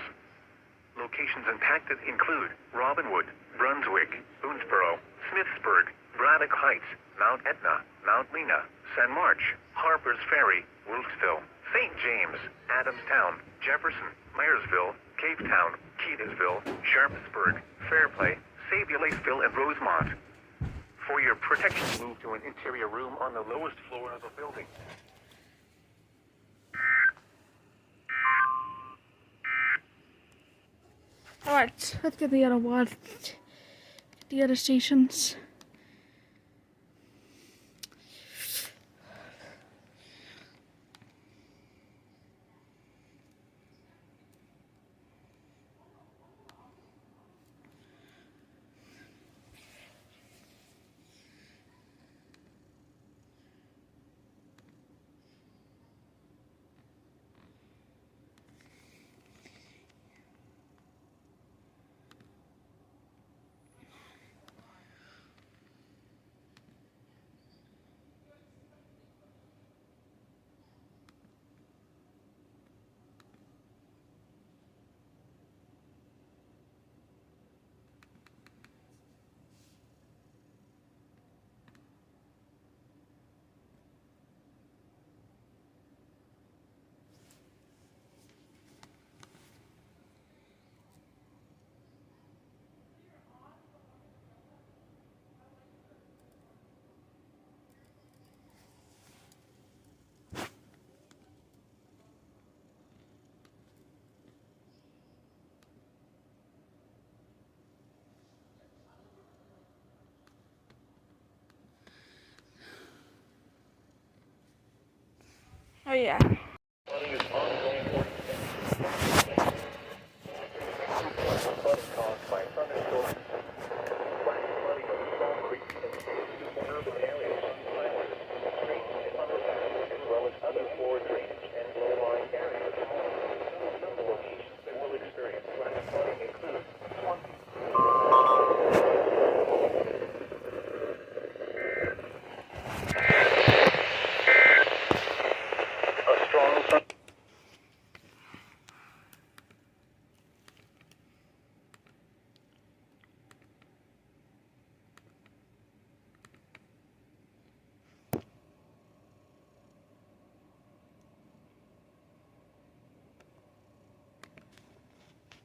Locations impacted include Robinwood, Brunswick, Boonesboro, Smithsburg, Braddock Heights, Mount Etna, Mount Lena, San March, Harper's Ferry, Wilkesville, St. James, Adamstown, Jefferson, Myersville, Cape Town, Keedysville, Sharpsburg, Fairplay, Savior-Laceville, and Rosemont. For your protection, move to an interior room on the lowest floor of the building. Alright, let's get the other one. The other stations. Oh yeah. Flooding is ongoing or flooding caused by thunderstorms. Flash flooding of small creeks and streams in urban areas, highways, streets, and underpasses, as well as other poor drainage and low-lying areas. Some locations that will experience flash flooding include Swansea. A strong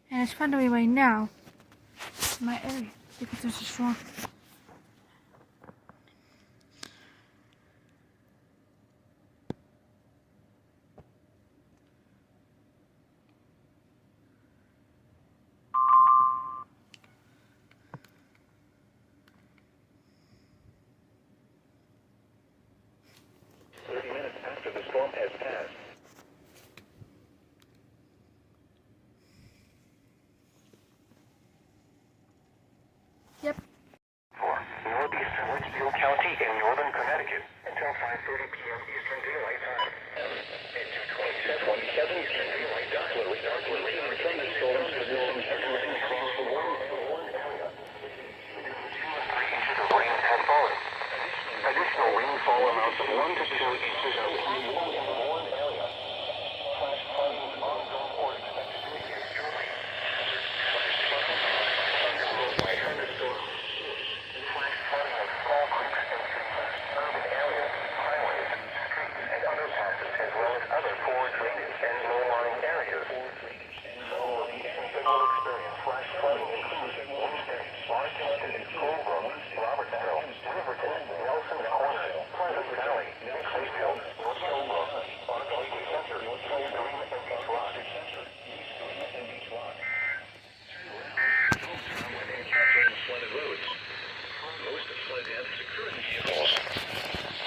And it's fun to be right now in my area because there's a storm. minutes after the storm has passed. Yep. For northeastern Litchfield County in northern Connecticut until 5:30 p.m. Eastern Daylight Time. At 2:27 Eastern Daylight Time, indicating thunderstorms producing heavy rain across the warm area. 2 to 3 inches of rain has fallen. Additional rainfall amounts of 1 to 2 inches of rain in the warm area. Flash flooding is ongoing or expected to begin shortly. Flash flooding caused by thunderstorms. Flash flooding of small creeks and streams, urban areas, highways, streets, and underpasses, as well as other poor drainage and low-lying areas. Some locations that will experience flash flooding include Winston, Washington, Colebrook, Robertsville, Riverton, Nelson's Corner, Pleasant Valley, Clayville, North Colebrook, Arcady Center, Green, and Beach Rock. Flooded roads. Most flood deaths occur in vehicles.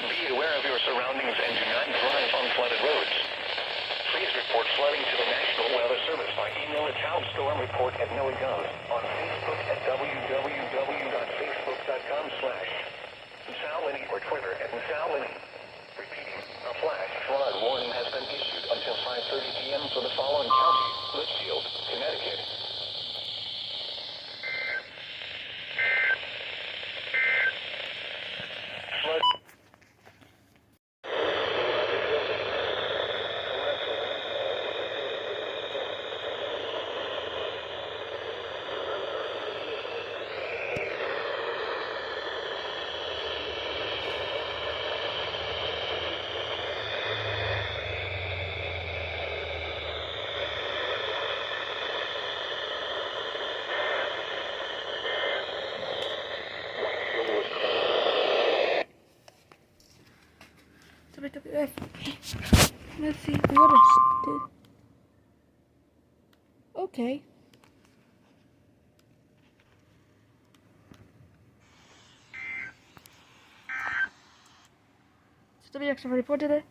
Be aware of your surroundings and do not drive on flooded roads. Please report flooding to the National Weather Service by email at childstormreport@noaa.gov, on Facebook at www.facebook.com/Salini or Twitter @Salini. Repeating, a flash flood warning has been issued until 5:30 p.m. for the following counties: Litchfield, Connecticut. Flood. Let's see what else did. Okay. So the extra report today.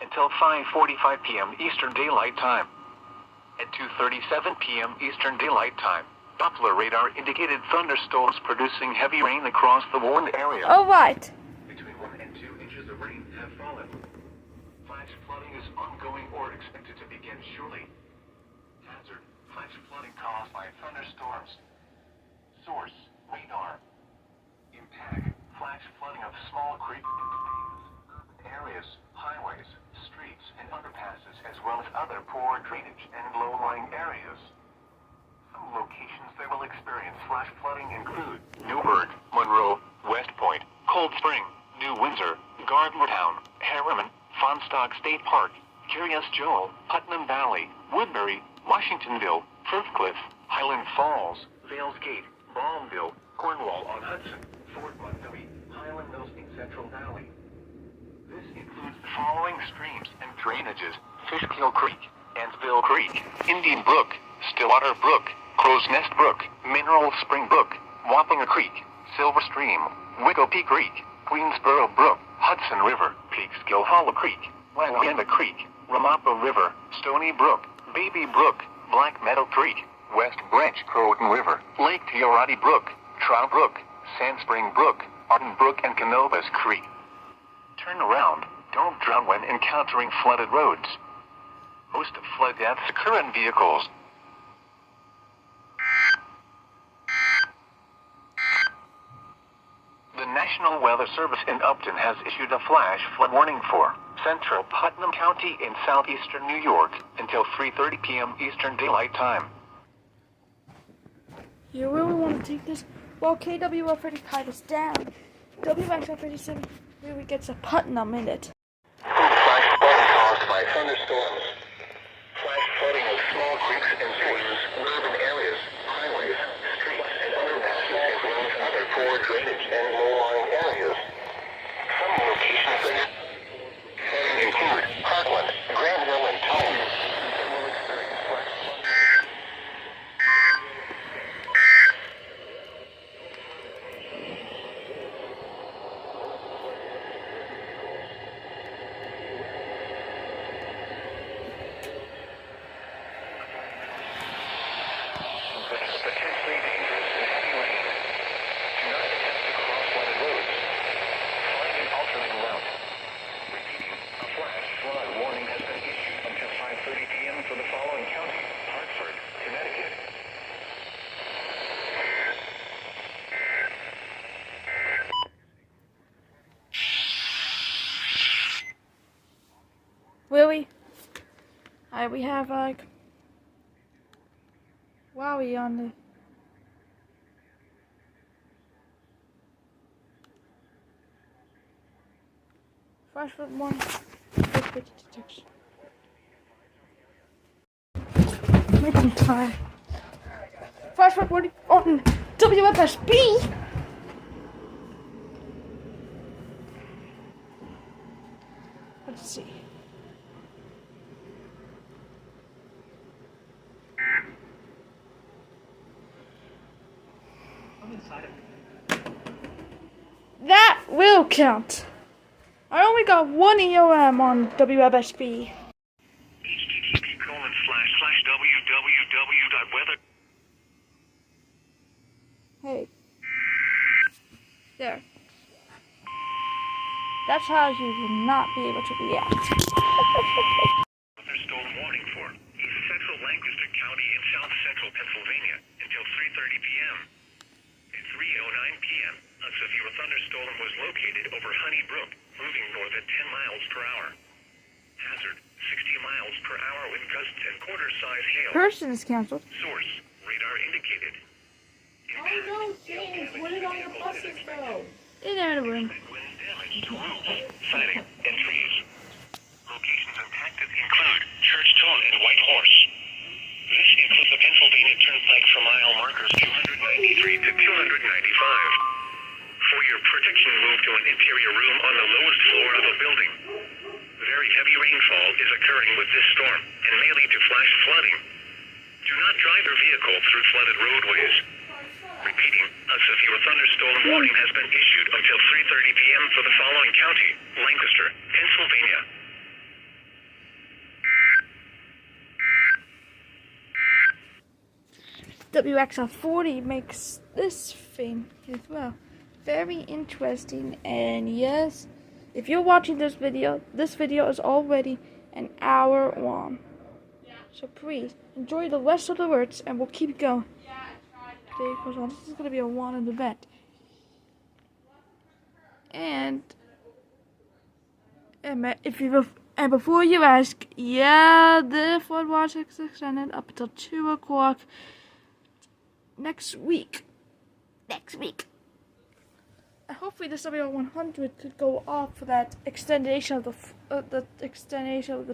Until 5:45 p.m. Eastern Daylight Time. At 2:37 p.m. Eastern Daylight Time, Doppler radar indicated thunderstorms producing heavy rain across the warned area. All right. Between 1 and 2 inches of rain have fallen. Flash flooding is ongoing or expected to begin shortly. Hazard: flash flooding caused by thunderstorms. Source: radar. Impact: flash flooding of small creeks and streams, urban areas, highways, streets, and underpasses, as well as other poor drainage and low-lying areas. Some locations that will experience flash flooding include Newburgh, Monroe, West Point, Cold Spring, New Windsor, Gardnertown, Harriman, Fonstalk State Park, Curious Joel, Putnam Valley, Woodbury, Washingtonville, Firthcliffe, Highland Falls, Vales Gate, Balmville, Cornwall on Hudson, Fort Montgomery, Highland Mills in Central Valley. This includes the following streams and drainages: Fishkill Creek, Ansville Creek, Indian Brook, Stillwater Brook, Crow's Nest Brook, Mineral Spring Brook, Wappinger Creek, Silver Stream, Wicopee Creek, Queensboro Brook, Hudson River, Peekskill Hollow Creek, Wanganda Creek, Ramapo River, Stony Brook, Baby Brook, Black Meadow Creek, West Branch Croton River, Lake Teorati Brook, Trout Brook, Sand Spring Brook, Arden Brook, and Canovas Creek. Turn around. Don't drown when encountering flooded roads. Most flood deaths occur in vehicles. The National Weather Service in Upton has issued a flash flood warning for central Putnam County in southeastern New York until 3:30 p.m. Eastern Daylight Time. You really want to take this? Well, KWL35 is down. WXL37 really gets a Putnam in it. Flash flooding caused by thunderstorms. Flash flooding of small creeks and streams, urban areas, highways, streets, and underpasses, as well as other poor drainage and low-lying areas. Some locations that flooding include Parkland, Granville, and Tone. Will experience flash flooding. Potentially dangerous and heavy rain. Do not attempt to cross flooded roads. Find an alternate route. Repeating, a flash flood warning has been issued until 5:30 p.m. for the following counties: Hartford, Connecticut. Really? Alright, we have like Wowie on the flash flood warning. Detection. Making time. Flash flood warning on WFSB. Let's see. That will count. I only got one EOM on WFSB. http://www.weather. Hey. There. That's how you will not be able to react. Thunderstorm warning for East Central Lancaster County in South Central Pennsylvania until 3:30 p.m. At 3:09 p.m., a severe thunderstorm was located over Honey Brook, moving north at 10 miles per hour. Hazard, 60 miles per hour with gusts and quarter-size hail. Person is canceled. Source, radar indicated. Oh no, James, where did all your buses go? In there in the room. Wind damage to roofs, siding, and trees. Locations impacted include Churchtown and White Horse. This includes the Pennsylvania Turnpike for mile markers 293 to 295. For your protection, move to an interior room on the lowest floor of a building. Very heavy rainfall is occurring with this storm and may lead to flash flooding. Do not drive your vehicle through flooded roadways. Repeating, a severe thunderstorm warning has been issued until 3:30 p.m. for the following county: Lancaster, Pennsylvania. WXL40 makes this thing as well very interesting. And yes, if you're watching this video is already an hour long. So please enjoy the rest of the words, and we'll keep going. Today goes on. This is gonna be a one-on event. And before you ask, yeah, the flood watch is extended up until 2 o'clock next week. Hopefully the WL100 could go off for that extension of the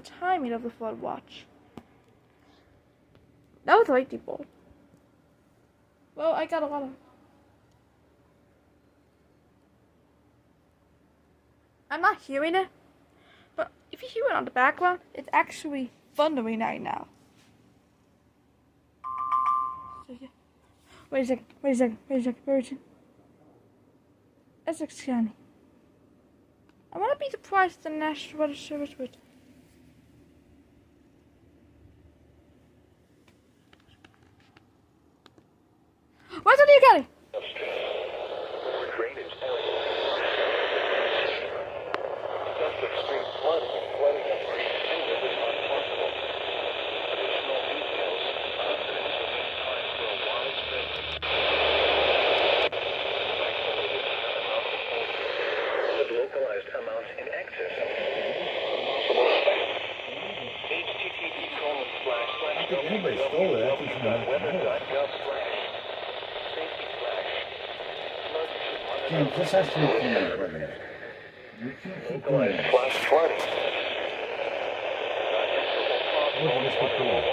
timing of the flood watch. That was right, people. Well, I got a lot of. I'm not hearing it, but if you hear it on the background, it's actually thundering right now. So, yeah. Wait a second. Essex County. I want to be surprised if the National Weather Service would. What's the new Kelly? Drainage areas. Such extreme flooding and flooding of extinguished is not possible. Additional details. Confidence remains high for a widespread. Isolated amount of with localized amounts in excess of possible effect. Anybody stole it, that's just not James, this has to be cleaned, brother. You can't keep doing this. Flash flooding. Look at this before.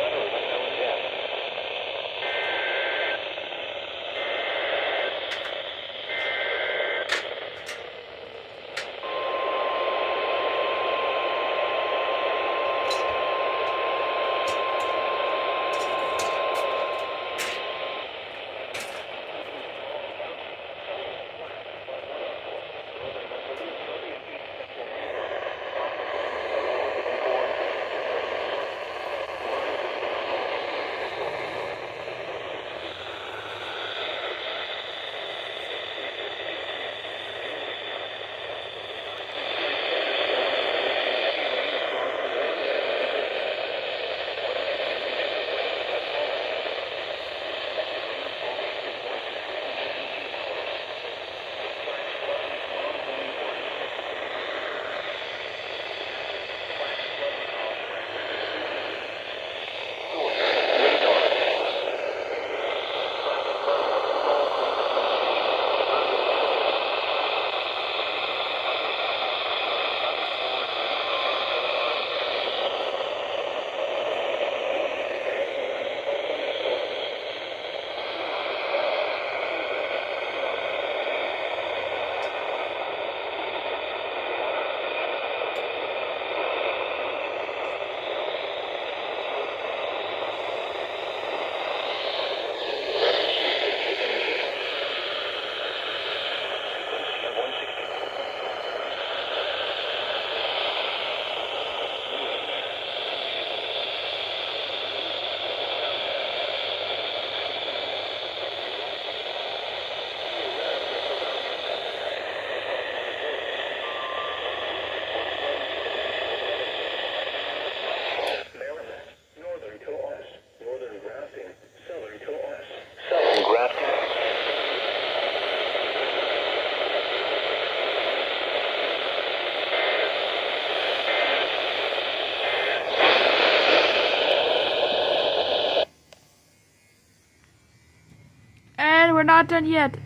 And we're not done yet.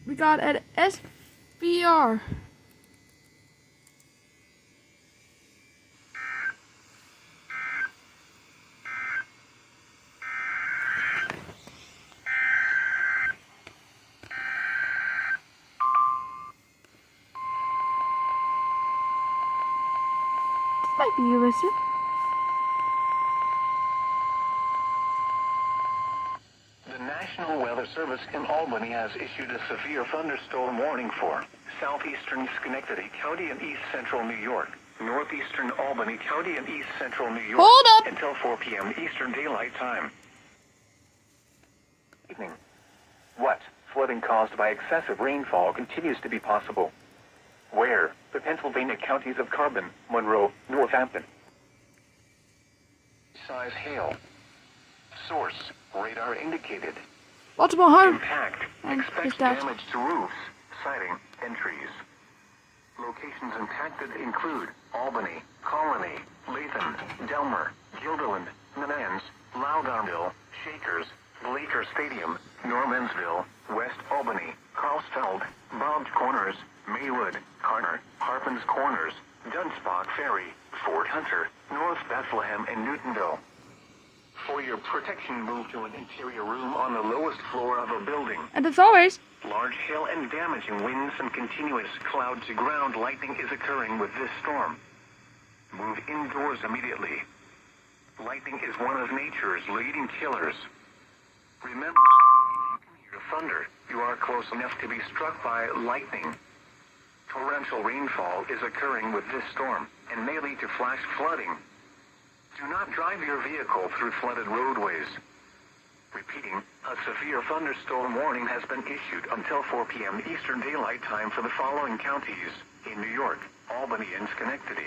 We got an SVR. Might be illicit. The National Weather Service in Albany has issued a severe thunderstorm warning for southeastern Schenectady County and east central New York, northeastern Albany County and east central New York Hold up! until 4 p.m. Eastern Daylight Time. Evening. What? Flooding caused by excessive rainfall continues to be possible. Where? The Pennsylvania counties of Carbon, Monroe, Northampton. Size hail. Source, radar indicated. Baltimore home. Impact, And expect dispatch. damage to roofs, siding, and trees. Locations impacted include Albany, Colony, Latham, Delmer, Guilderland, Menands, Loudonville, Shakers, Blaker Stadium, Normansville, West Albany, Carlsfeld, Bob's Corners, Maywood, Carter, Harpin's Corners, Dunsbach Ferry, Fort Hunter, North Bethlehem, and Newtonville. For your protection, move to an interior room on the lowest floor of a building. And as always, Large hail and damaging winds and continuous cloud-to-ground lightning is occurring with this storm. Move indoors immediately. Lightning is one of nature's leading killers. Remember, if you can hear thunder, you are close enough to be struck by lightning. Torrential rainfall is occurring with this storm and may lead to flash flooding. Do not drive your vehicle through flooded roadways. Repeating, a severe thunderstorm warning has been issued until 4 p.m. Eastern Daylight Time for the following counties in New York, Albany, and Schenectady.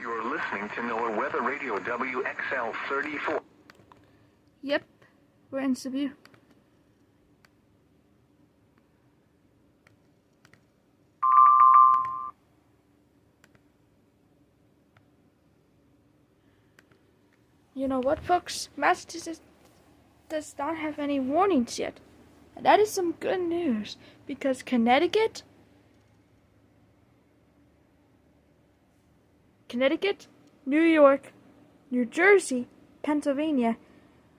You're listening to NOAA Weather Radio WXL 34. Yep, we're in severe. You know what, folks? Massachusetts does not have any warnings yet. And that is some good news, because Connecticut, New York, New Jersey, Pennsylvania,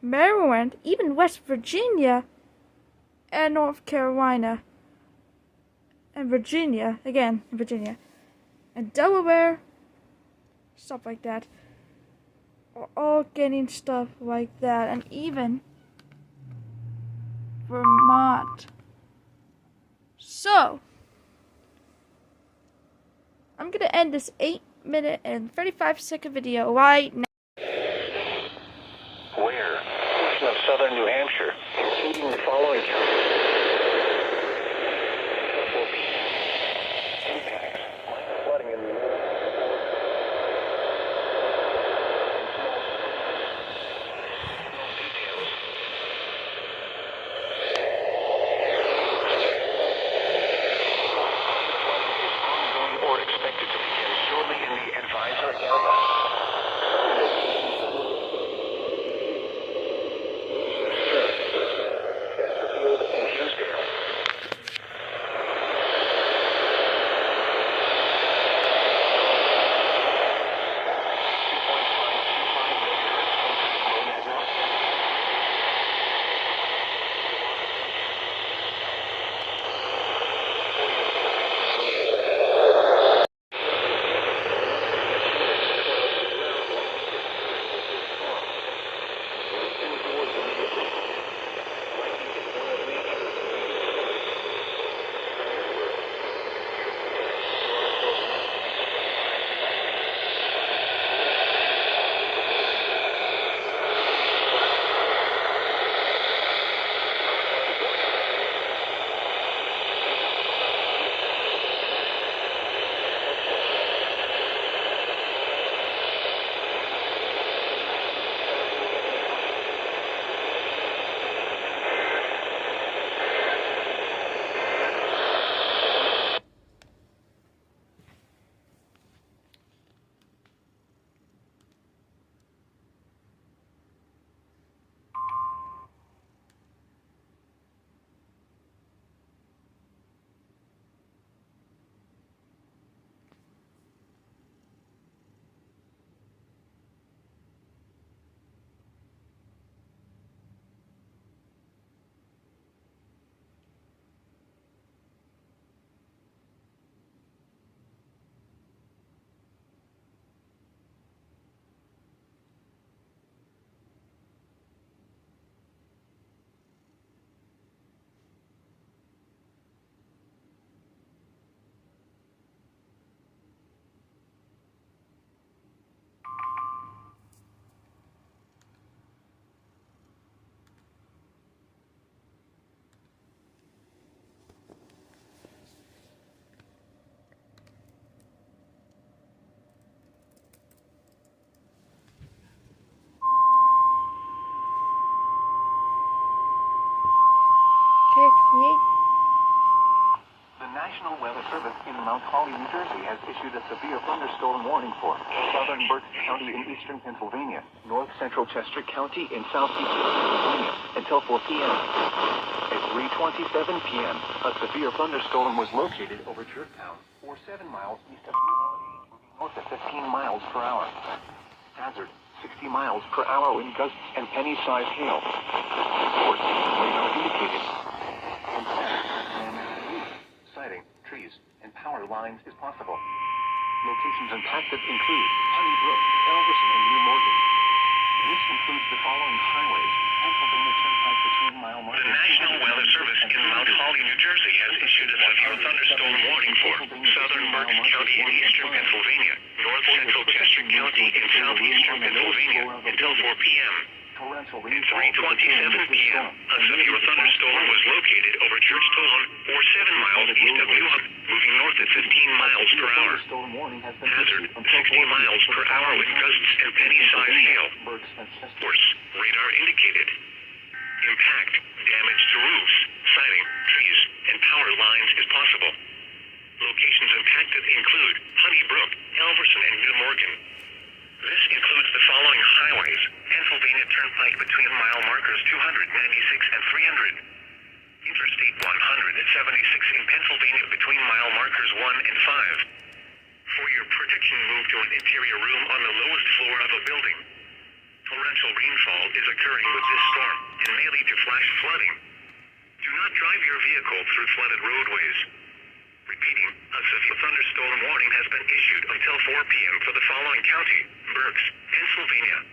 Maryland, even West Virginia, and North Carolina, and Virginia, and Delaware, stuff like that, are all getting stuff like that, and even Vermont. So, I'm gonna end this 8-minute and 35-second video right now. Where? Portion of southern New Hampshire, including the following counties. Impacts. Minor flooding in the details. Ongoing or expected to begin shortly in the advisor area. Chesterfield and Houston. Okay, create. The National Weather Service in Mount Holly, New Jersey has issued a severe thunderstorm warning for southern Berks County in eastern Pennsylvania, north central Chester County in southeastern Pennsylvania until 4 p.m. At 3:27 p.m., a severe thunderstorm was located over Jerktown, or 7 miles east of moving north at 15 miles per hour. Hazard, 60 miles per hour in gusts and penny-sized hail. Reports radar indicated. Sighting, trees, and power lines is possible. Locations impacted include Honeybrook, Elverson, and New Morgan. This includes the following highways: Pennsylvania Turnpike between The National Weather Service in Mount Holly, New Jersey has issued a severe thunderstorm warning for southern Berks County in eastern Pennsylvania, north central Chester County in southeastern Pennsylvania until 4 p.m. At 3:27 p.m., a severe thunderstorm was located over Church Town, or 7 miles east of New York, moving north at 15 miles per hour. Hazard, 60 miles per hour with gusts and penny-sized hail. Force, radar indicated. Impact, damage to roofs, siding, trees, and power lines is possible. Locations impacted include Honeybrook, Elverson, and New Morgan. This includes the following highways: Pennsylvania Turnpike between mile markers 296 and 300. Interstate 176 in Pennsylvania between mile markers 1 and 5. For your protection, move to an interior room on the lowest floor of a building. Torrential rainfall is occurring with this storm and may lead to flash flooding. Do not drive your vehicle through flooded roadways. Repeating, a severe thunderstorm warning has been issued until 4 p.m. for the following county: Berks, Pennsylvania.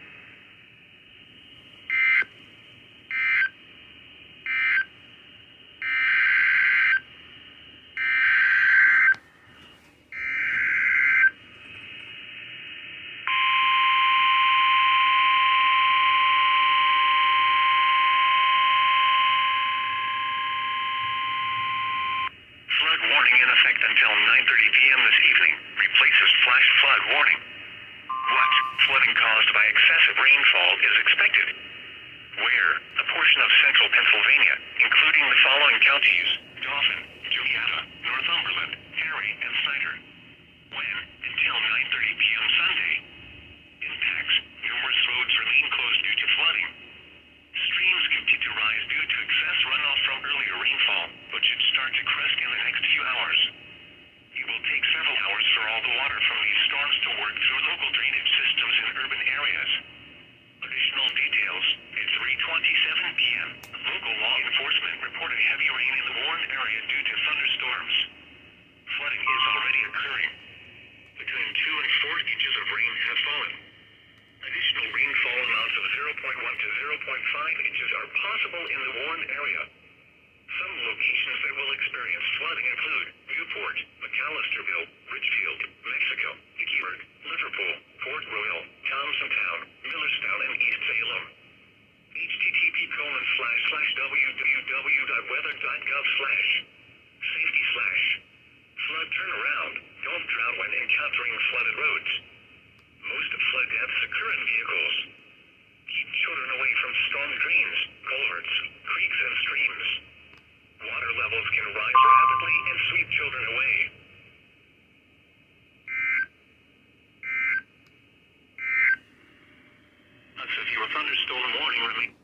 Flood warning in effect until 9:30 p.m. this evening replaces flash flood warning. What? Flooding caused by excessive rainfall is expected. Where? A portion of central Pennsylvania, including the following counties: Dauphin, Julietta, Northumberland, Erie, and Snyder. When? Until 9:30 p.m. Sunday. Impacts: numerous roads remain closed due to flooding. Streams continue to rise due to excess runoff from earlier rainfall, but should start to crest in the next few hours. It will take several hours for all the water from these storms to work through local drainage systems in urban areas. Additional details: at 3:27 p.m., local law enforcement reported heavy rain in the Warren area due to thunderstorms. Flooding is already occurring. Between 2 and 4 inches of rain have fallen. Additional rainfall amounts of 0.1 to 0.5 inches are possible in the Warren area. Some locations that will experience flooding include Newport, McAllisterville, Richfield, Mexico, Hickeyburg, Liverpool, Port Royal, Thompsontown, Millerstown, and East Salem. http://www.weather.gov/safety/flood turnaround. Don't drown when encountering flooded roads. Most flood deaths occur in vehicles. Keep children away from storm drains, culverts, creeks, and streams. Water levels can rise rapidly and sweep children away. A severe thunderstorm warning remains.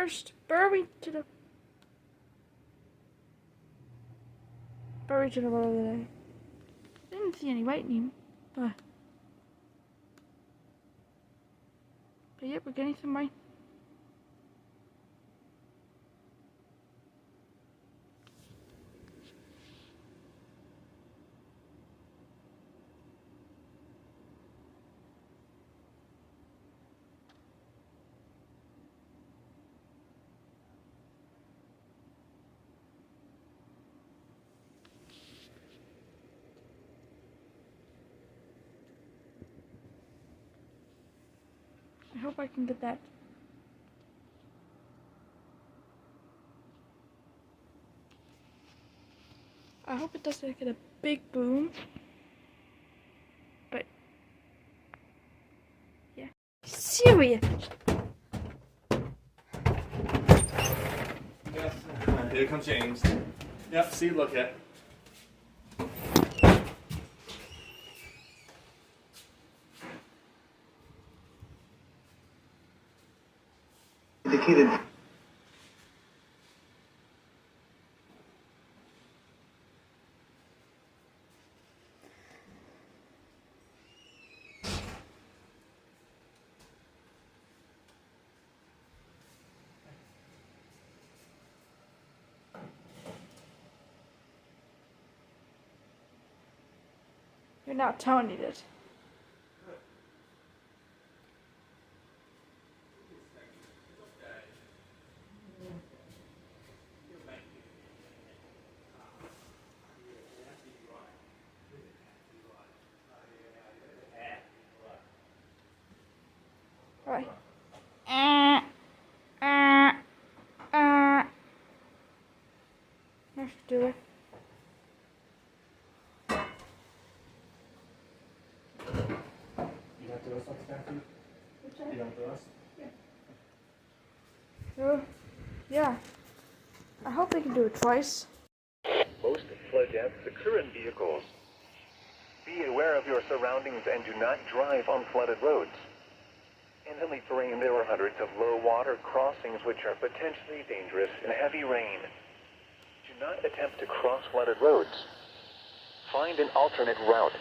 first. Buried to the road over there. Didn't see any lightning, but yeah, we're getting some rain. I hope I can get that. I hope it doesn't get a big boom. But yeah. Serious. Yes. Here comes James. Yep, see, look at. Indicated. You're not telling me this. Right. Let's do it. You got the rest of the tattoo? You got the rest? Yeah. I hope they can do it twice. Most flood deaths occur in vehicles. Be aware of your surroundings and do not drive on flooded roads. In the late rain, there are hundreds of low water crossings which are potentially dangerous in heavy rain. Do not attempt to cross flooded roads. Find an alternate route.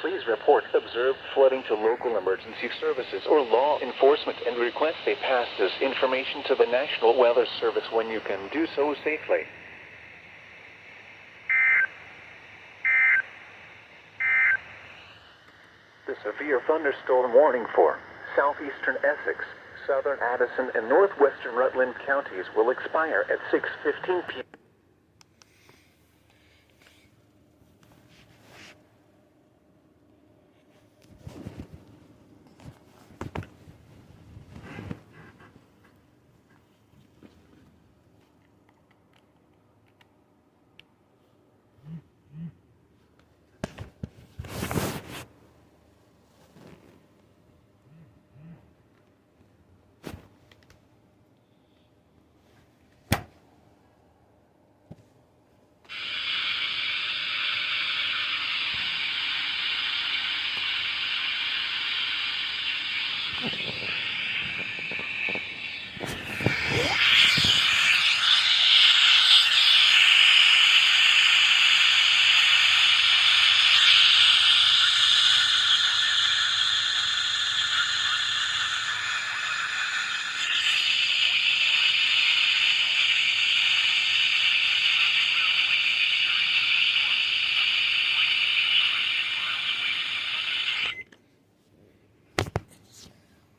Please report observed flooding to local emergency services or law enforcement and request they pass this information to the National Weather Service when you can do so safely. The severe thunderstorm warning for southeastern Essex, southern Addison, and northwestern Rutland counties will expire at 6:15 p.m.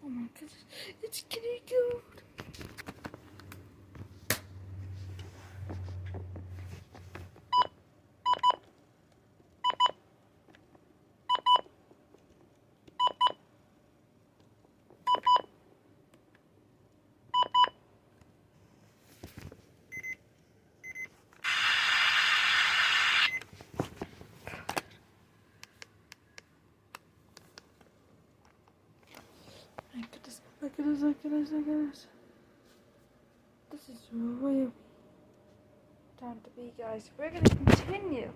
Oh my goodness. It's getting good. Look at this, look at this, look at this, look at this. This is really time to be, guys. We're gonna continue.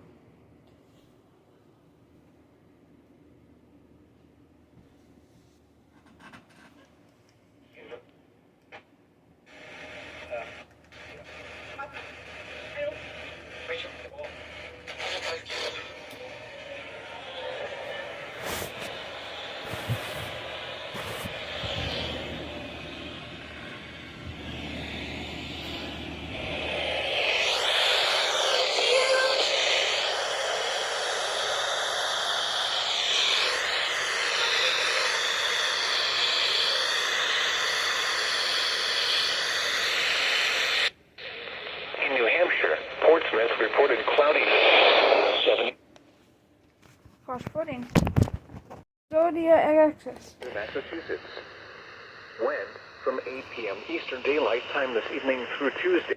Cross footing. Zodiac access. Massachusetts. Wind from 8 p.m. Eastern Daylight Time this evening through Tuesday.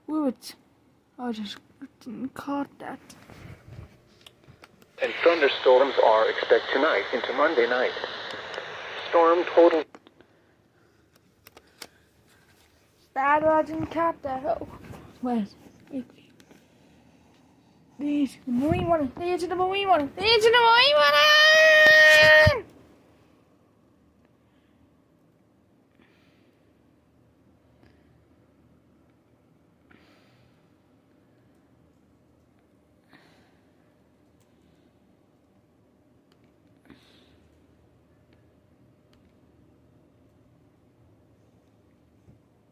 Wait, I just didn't caught that. And thunderstorms are expected tonight into Monday night. Storm total. Bad, I didn't catch that. Oh, wait. These the marine one. These are the marine one. These are the marine one.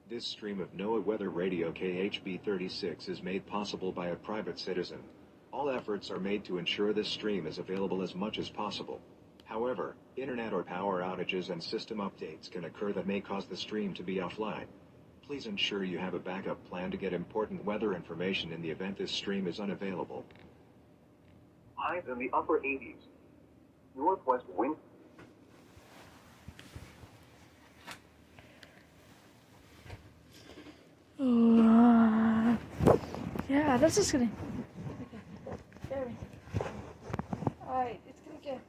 This stream of NOAA Weather Radio KHB 36 is made possible by a private citizen. All efforts are made to ensure this stream is available as much as possible. However, internet or power outages and system updates can occur that may cause the stream to be offline. Please ensure you have a backup plan to get important weather information in the event this stream is unavailable. Highs in the upper 80s. Northwest wind. Yeah, this is gonna. Okay, there. Alright, it's gonna get.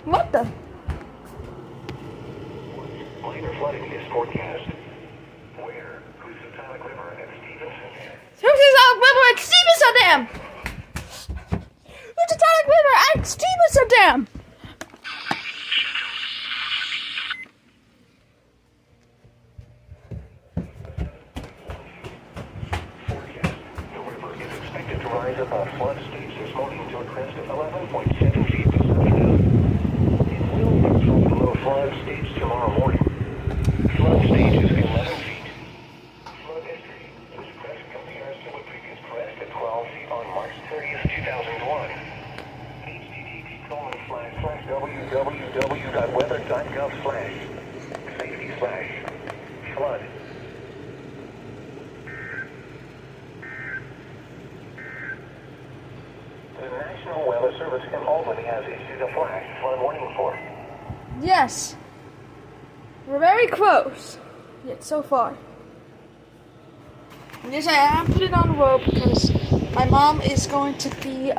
What the? Minor flooding is forecast. Where? Housatonic River and Stevenson. Housatonic River and Stevenson Dam! Housatonic River and Stevenson Dam! Forecast. The river is expected to rise above flood stage this morning to a crest of 11.7 feet this afternoon. www.weather.gov/safety/flood. The National Weather Service in Albany has issued a flash flood warning for. Yes. We're very close. Yet so far. And yes, I am putting it on the road because my mom is going to be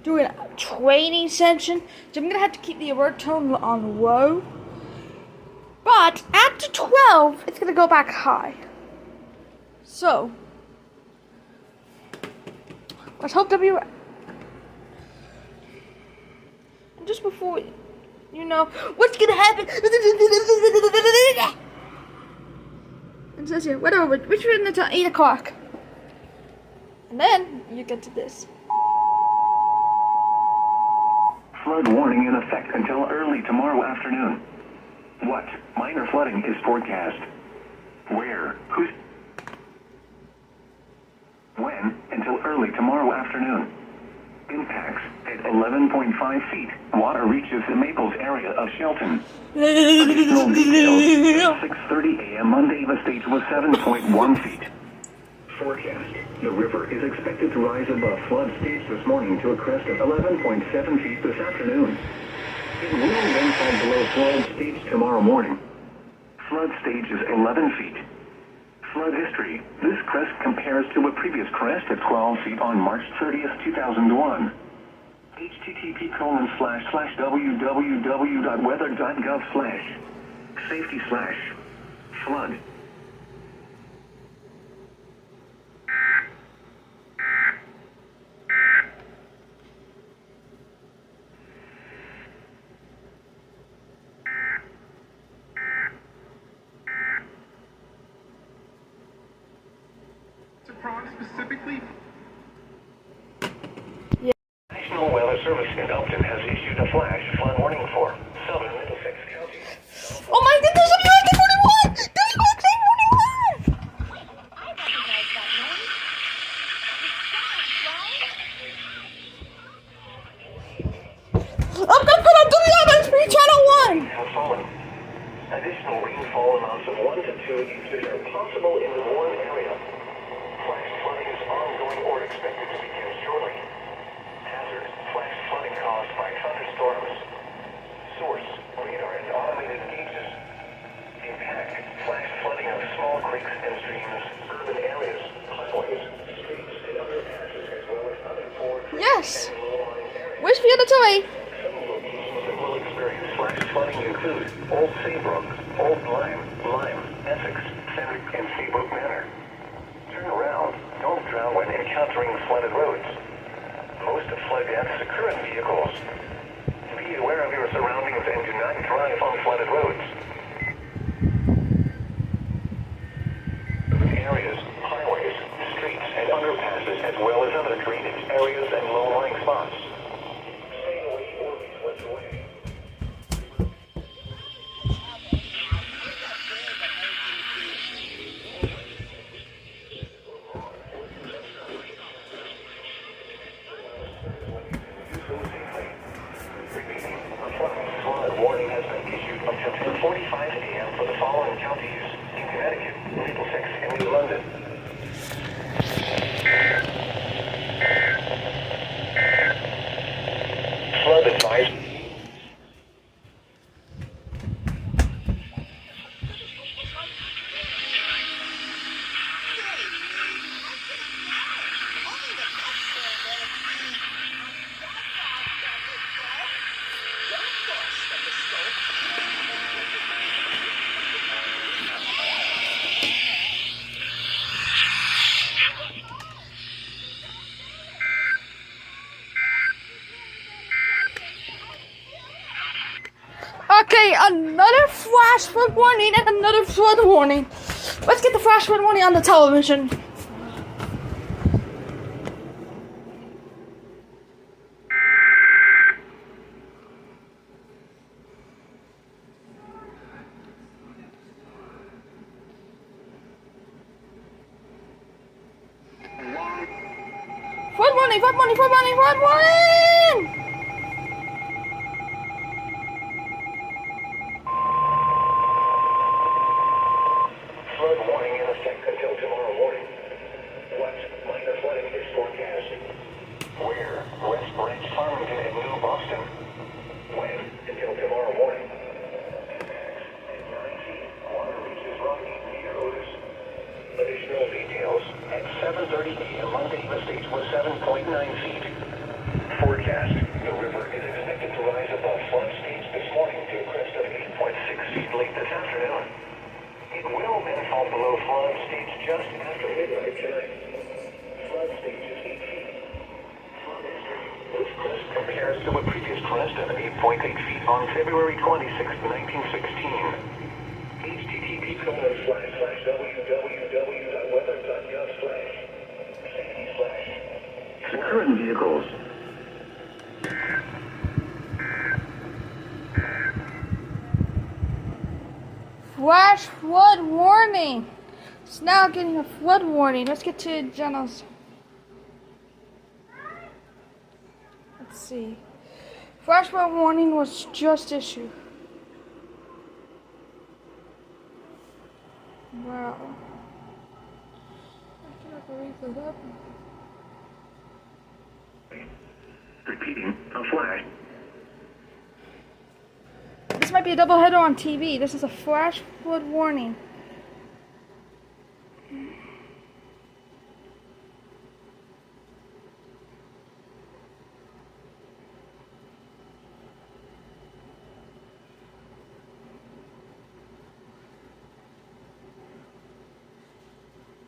doing a training session. So I'm gonna have to keep the alert tone on low. But after 12, it's gonna go back high. So let's hope that we. And just before you know what's gonna happen. It says here, weather over, which we're in until 8 o'clock. And then you get to this. Flood warning in effect until early tomorrow afternoon. What minor flooding is forecast? Where? Who's? When? Until early tomorrow afternoon. Impacts at 11.5 feet. Water reaches the Maples area of Shelton. Additional details. 6:30 a.m. Monday, the stage was 7.1 feet. Forecast. The river is expected to rise above flood stage this morning to a crest of 11.7 feet this afternoon. It will then fall below flood stage tomorrow morning. Flood stage is 11 feet. Flood history. This crest compares to a previous crest at 12 feet on March 30th, 2001. http://www.weather.gov/safety/flood. Specifically, National Weather Service in Upton has issued a flash flood warning for southern Middlesex County. Oh my goodness, I'm back at 41! There's back at 41! I'm gonna put on WMS3 Channel 1! Have fallen. Additional rainfall amounts of 1 to 2 inches are possible in the warm area. Flash flooding is ongoing or expected to begin shortly. Hazard, flash flooding caused by thunderstorms. Source, radar and automated gauges. Impact, flash flooding of small creeks and streams, urban areas, highways, streets, and underpasses, as well as other fords Yes! and low-lying areas. Where's the other toy? Some locations that will experience flash flooding include Old Saybrook, Old Lyme, Essex, Fenwick, and Seabrook Manor. Turn around. Don't drown when encountering flooded roads. Most of flood deaths occur in vehicles. Be aware of your surroundings and do not drive on flooded roads. Urban areas, highways, streets, and underpasses, as well as other drainage areas and low-lying spots. Stay away or be swept away. Flood warning has been issued until 10:45 a.m. for the following counties: in Connecticut, Middlesex, and New London. Flood advisory. Okay, another flash flood warning and another flood warning. Let's get the flash flood warning on the television. Flood warning, flood warning, flood warning, flood warning! fall below flood stage just after midnight tonight. Flood stage is 8 feet. Flood history. This crest compares to a previous crest of 8.8 feet on February 26, 1916. http://www.weather.gov/. Current vehicles. Flash flood warning. It's now getting a flood warning. Let's get to Jenna's. Let's see. Flash flood warning was just issued. Wow. I cannot believe that happened. Repeating, a flash. This might be a double header on TV. This is a flash flood warning.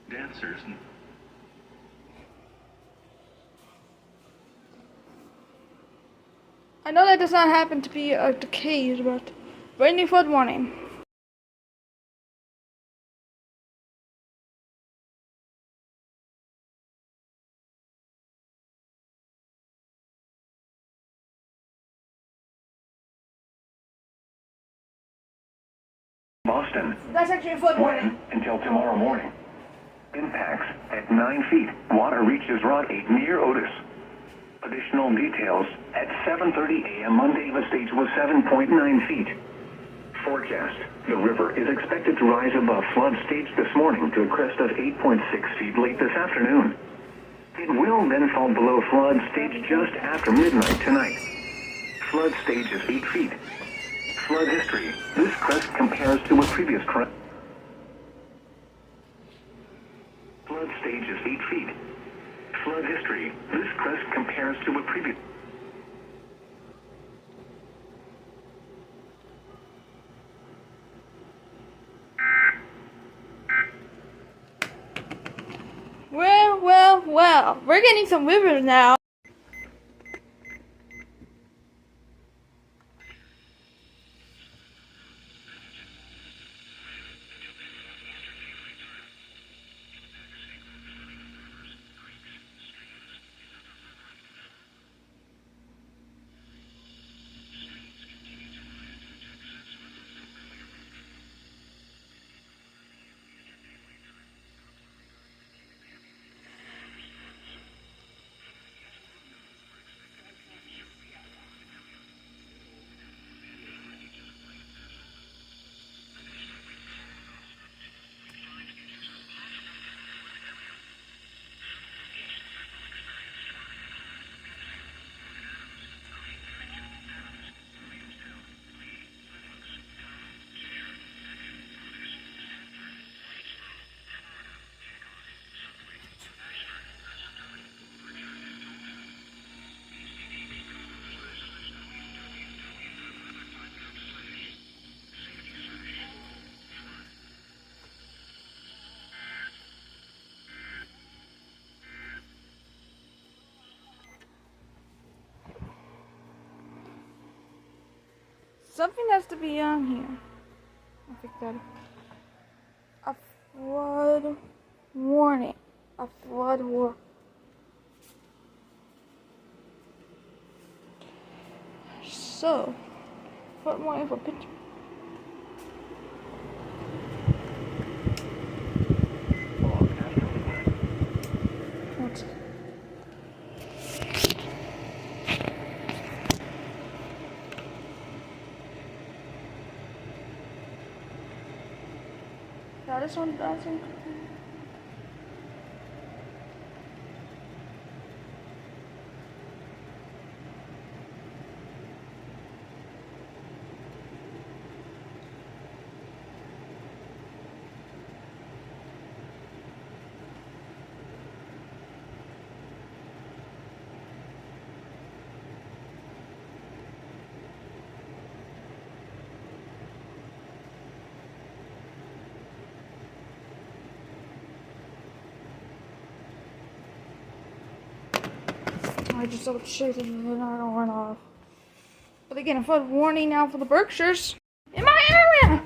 Dancers. I know that does not happen to be the case, but rainy flood warning. Boston. That's actually a flood warning. When until tomorrow morning. Impacts at 9 feet. Water reaches Rod 8 near Otis. Additional details at 7:30 a.m. Monday. The stage was 7.9 feet. Forecast. The river is expected to rise above flood stage this morning to a crest of 8.6 feet late this afternoon. It will then fall below flood stage just after midnight tonight. Flood stage is 8 feet. Flood history. This crest compares to a previous crest. Flood stage is 8 feet. Flood history. This crest compares to a previous. Well. We're getting some rivers now. Something has to be on here. I think that a flood warning. A flood war. So, flood warning for picture. What's it? Now this one doesn't. I just double checked and then I don't run off. But they get a flood warning now for the Berkshires in my area.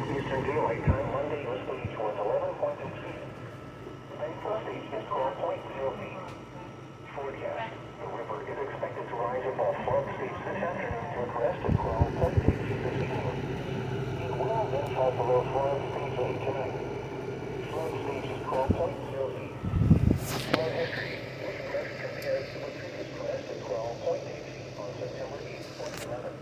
Eastern Daylight Time, Monday, the stage was 11.6 feet. Rainfall stage is 12.0 feet. Forecast. The river is expected to rise above flood stage this afternoon to a crest of 12.8 feet this evening. It will then fall below flood stage 8 tonight. Flood stage is 12.0 feet. Flood history. This crest compares to the previous crest of 12.8 feet on September 8th, 2011.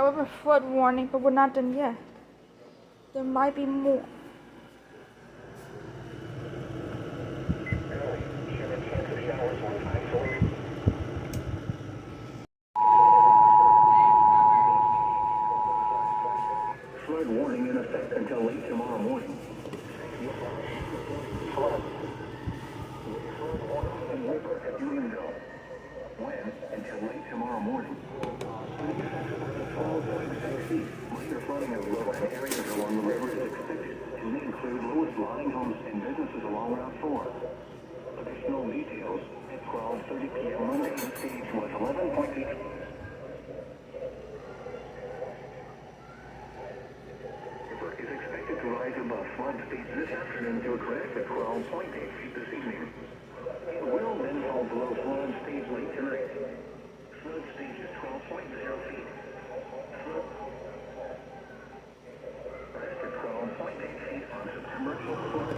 We have a flood warning, but we're not done yet. There might be more. Flood warning in effect until late tomorrow morning. Flood. Flood warning in river at Rainfall. When until late tomorrow morning. Minor flooding of low-lying areas along the river is expected to include lowest-lying homes and businesses along Route 4. Additional details at 12:30 p.m. Monday. The stage was 11.8. rise above flood stage this afternoon to a crest at 12.8 feet this evening. It will then fall below flood stage late tonight. Flood stage is 12.0 feet. Crest at 12.8 feet on September 8th.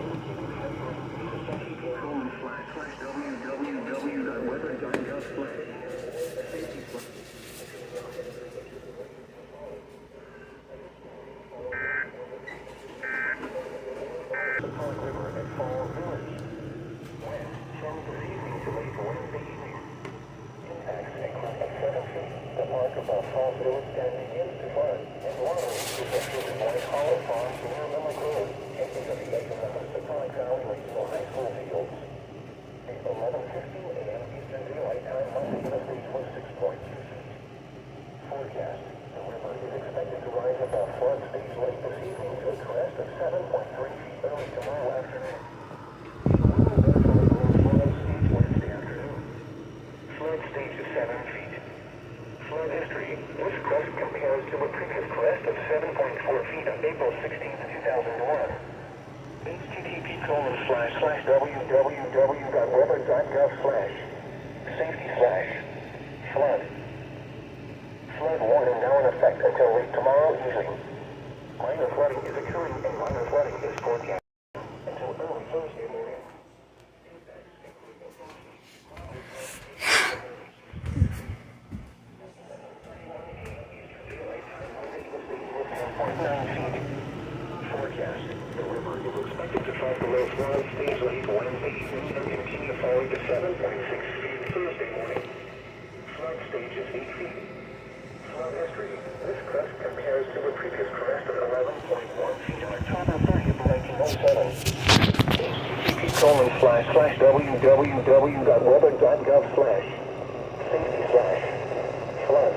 www.weather.gov/safety/flood. Flood warning now in effect until late tomorrow evening. Minor flooding is occurring and minor flooding is forecast until early Thursday morning. Forecast. The river is expected to fall below flood stage late Wednesday evening and continue falling to 7.6 feet Thursday morning. Flood stage is 8 feet. Flood history. This crest compares to a previous crest of 11.1 feet on October 30th, 1907. http://www.weather.gov/safety/flood.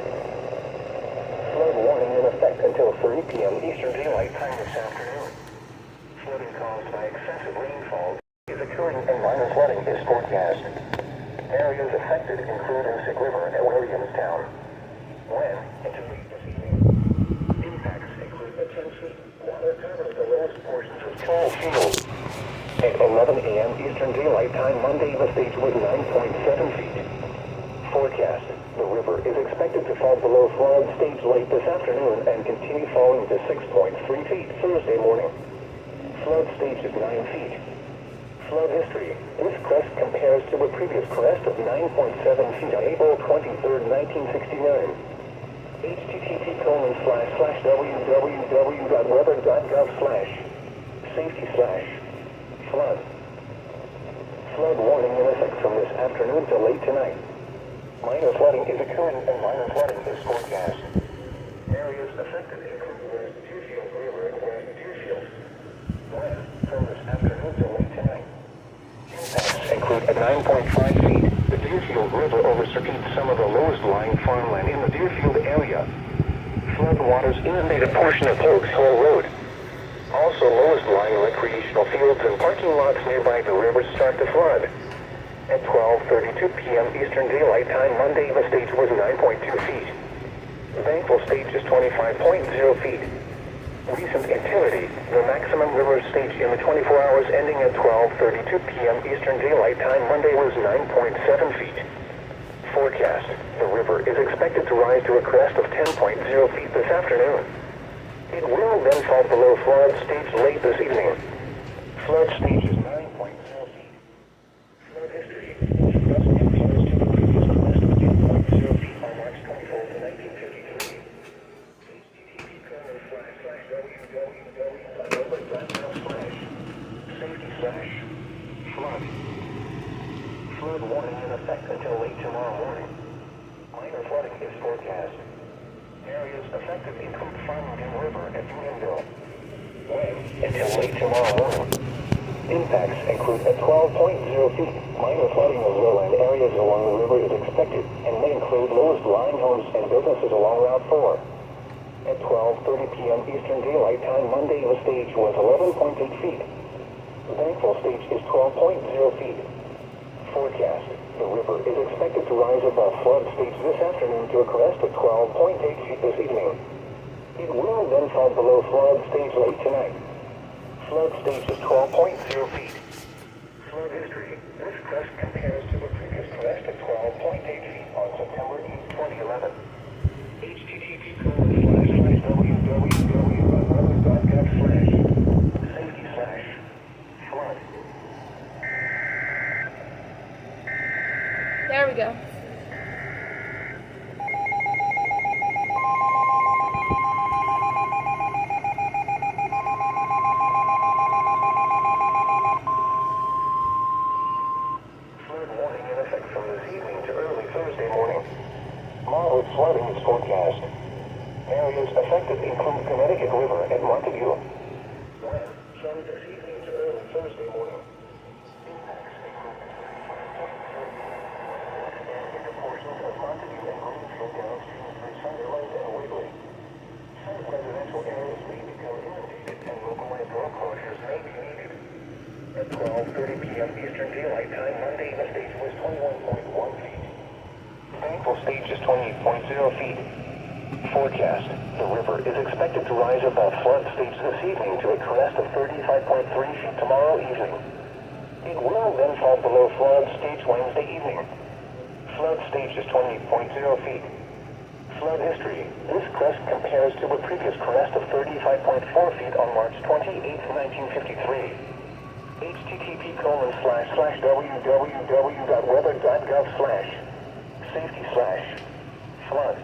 Flood warning in effect until 3 p.m. Eastern Daylight Time this afternoon. Flooding caused by excessive rainfall is occurring and minor flooding is forecast. Areas affected include Sick River at Williamstown. When into late this evening. Impacts include attention, water covers the lowest portions of tall fields. At 11 a.m. Eastern Daylight Time Monday, the stage was 9.7 feet. Forecast. The river is expected to fall below flood stage late this afternoon and continue falling to 6.3 feet Thursday morning. Flood stage is 9 feet. Flood history. This crest compares to a previous crest of 9.7 feet on April 23rd, 1969. http://www.weather.gov/safety/flood. Flood warning in effect from this afternoon to late tonight. Minor flooding is occurring and minor flooding is forecast. Areas affected include West Deerfield River and West Deerfield. When from this afternoon to late tonight. Impacts include at 9.5 feet. The Deerfield River overswept some of the lowest lying farmland in the Deerfield area. Flood waters inundate a portion of Oaks Hill Road. Also, lowest lying recreational fields and parking lots nearby the river start to flood. At 12:32 p.m. Eastern Daylight Time Monday, the stage was 9.2 feet. Rainfall stage is 25.0 feet. Recent activity, the maximum river stage in the 24 hours ending at 12:32 p.m. Eastern Daylight Time Monday was 9.7 feet. Forecast, the river is expected to rise to a crest of 10.0 feet this afternoon. It will then fall below flood stage late this evening. Flood stage is 9.0 feet. Flood history, this crest compares to the previous crest of 10.0 feet on March 24th, 1953. http://www.weather.gov/safety/flood. Flood warning in effect until late tomorrow morning. Minor flooding is forecast. Areas affected include Farmington River at Unionville. When until late tomorrow morning. Impacts include at 12.0 feet. Minor flooding of lowland areas along the river is expected and may include lowest lying homes and businesses along Route 4. At 12:30 p.m. Eastern Daylight Time Monday, the stage was 11.8 feet. The rainfall stage is 12.0 feet. Forecast. The river is expected to rise above flood stage this afternoon to a crest of 12.8 feet this evening. It will then fall below flood stage late tonight. Flood stage is 12.0 feet. Flood history. This crest compares to the previous crest of 12.8 feet on September 8, 2011. http://www.weather.gov/safety/flood. There we go. Flood warning in effect from this evening to early Thursday morning. Moderate flooding is forecast. Areas affected include Connecticut River and Montague. When from this evening to early Thursday morning. Impacts include into portions of Montague and Greenfield downstream through Sunderland and Wiggly. Some residential areas may become inundated and localized road closures may be needed. At 12:30 p.m. Eastern Daylight Time Monday, the stage was 21.1 feet. Rainfall stage is 28.0 feet. Forecast. The river is expected to rise above flood stage this evening to a crest of 35.3 feet tomorrow evening. It will then fall below flood stage Wednesday evening. Flood stage is 28.0 feet. Flood history. This crest compares to a previous crest of 35.4 feet on March 28, 1953. http://www.weather.gov/safety/flood.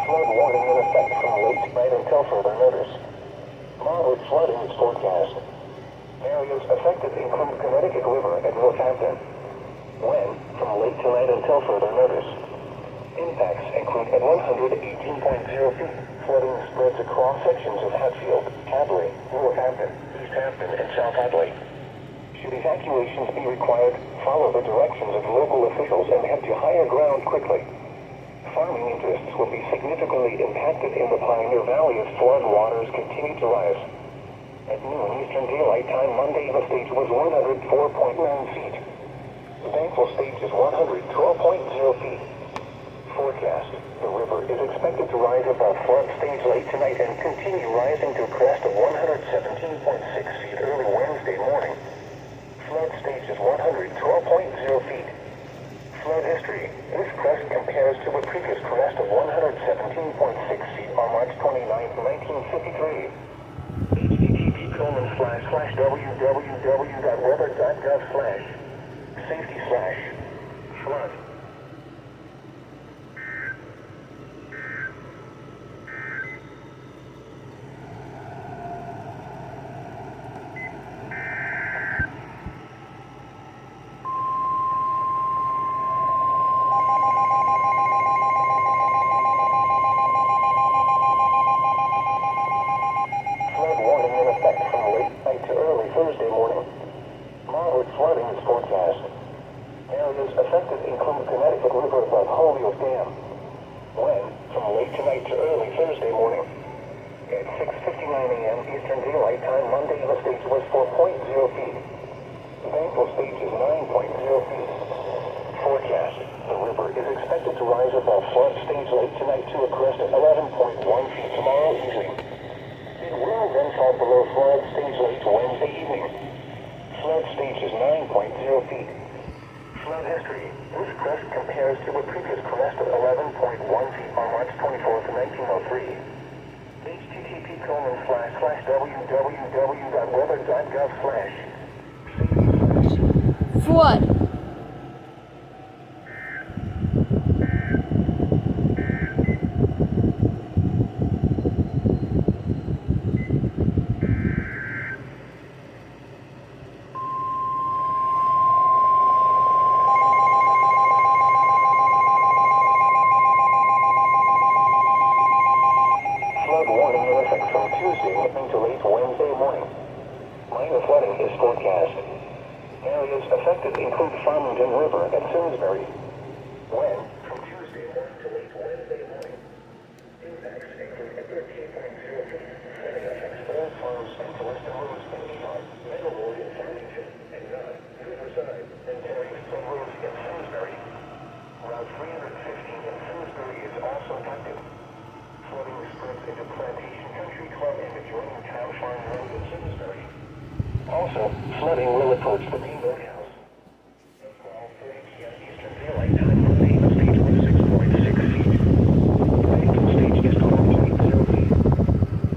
Flood warning in effect from late tonight until further notice. Moderate flooding is forecast. Areas affected include Connecticut River and Northampton. When from late tonight until further notice. Impacts include at 118.0 feet. Flooding spreads across sections of Hatfield, Hadley, Northampton, East Hampton, and South Hadley. Should evacuations be required, follow the directions of local officials and head to higher ground quickly. Farming interests will be significantly impacted in the Pioneer Valley as flood waters continue to rise. At noon Eastern Daylight Time Monday, the stage was 104.9 feet. The Rainfall stage is 112.0 feet. Forecast. The river is expected to rise above flood stage late tonight and continue rising to a crest of 117.6 feet early Wednesday morning. Flood stage is 112.0 feet. Flood history. This crest compares to a previous crest of 117.6 feet on March 29, 1953. http://www.weather.gov/safety/flood. Flood warning in effect from late night to early Thursday morning. Moderate flooding is forecast. Areas affected include Connecticut River above Holyoke Dam. When from late tonight to early Thursday morning. At 6:59 a.m. Eastern Daylight Time Monday, the stage was 4.0 feet. The Rainfall stage is 9.0 feet. Forecast. The river is expected to rise above flood stage late tonight to a crest of 11.1 feet tomorrow evening. It will then fall below flood stage late Wednesday evening. Flood stage is 9.0 feet. Flood history. This crest compares to a previous crest of 11.1 feet on March 24th, 1903. http://www.weather.gov/. Flood. Flood warning in effect from Tuesday evening to late Wednesday morning. Minor flooding is forecast. Areas affected include Farmington River at Simsbury. When from Tuesday morning to late into Plantation Country Club and adjoining Town Farm Road in Simsbury. Also, flooding will approach the main boathouse. At 12:30 p.m. Eastern Daylight Time, Monday, the stage was 6.6 feet. Rainfall stage is 12.0 feet.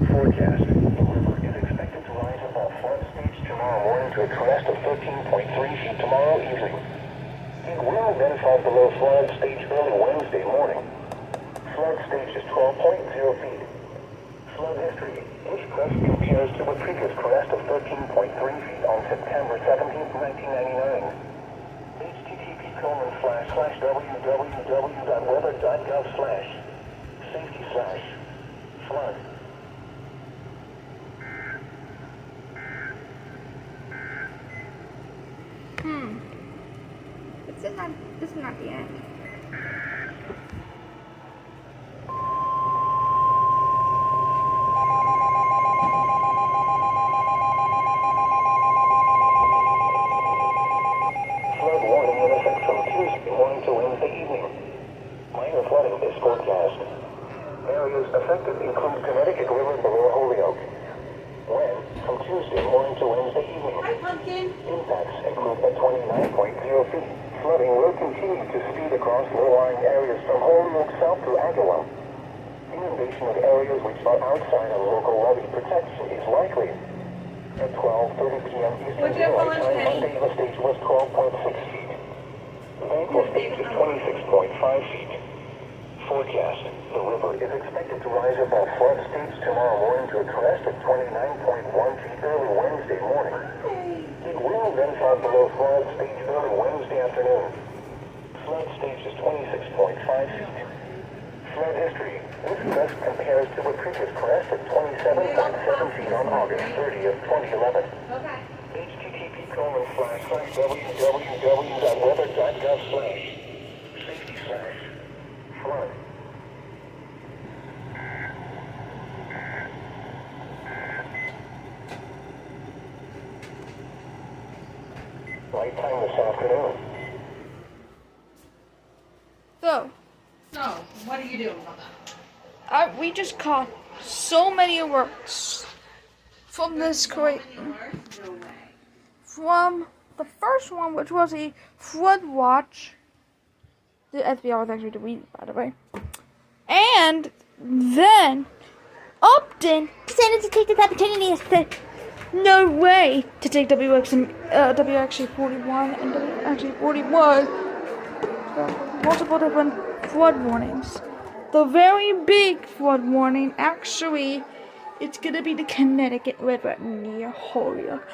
Forecast: the river is expected to rise above flood stage tomorrow morning to a crest of 13.3 feet tomorrow evening. It will then fall below flood stage early Wednesday morning. Flood stage is 12.0 feet. Flood history: this crest compares to a previous crest of 13.3 feet on September 17, 1999. http://www.weather.gov/safety/flood. This is not the end. Flood warning in effect from Tuesday morning to Wednesday evening. Minor flooding is forecast. Areas affected include Connecticut River below Holyoke. When? From Tuesday morning to Wednesday evening. Hi, Pumpkin. Impacts include at 29.0 feet. Flooding will continue to speed across low-lying areas from Holyoke south to Agawam. Inundation of areas which are outside of local levee protection is likely. At 12:30 p.m. Eastern What'd you have for Daylight lunch, Time, Penny? Monday, the stage was 12.6 feet. The Rainfall stage is 26.5 feet. Forecast: the river is expected to rise above flood stage tomorrow morning to a crest of 29.1 feet early Wednesday morning. It will then fall below flood stage early Wednesday afternoon. Flood stage is 26.5 feet. Flood history: this crest compares to a previous crest of 27.7 feet on August 30th, 2011. Okay. http://www.weather.gov/safety/flood. Light time this afternoon. So, So, what are you doing about that? we just caught so many alerts from this crate. No way. From the first one, which was a flood watch. The FBI was actually deleted, by the way. And then Upton decided to take this opportunity and said, no way to take WXA-41 and WXA-41. Multiple different flood warnings. The very big flood warning, actually, it's going to be the Connecticut River near Holyoke.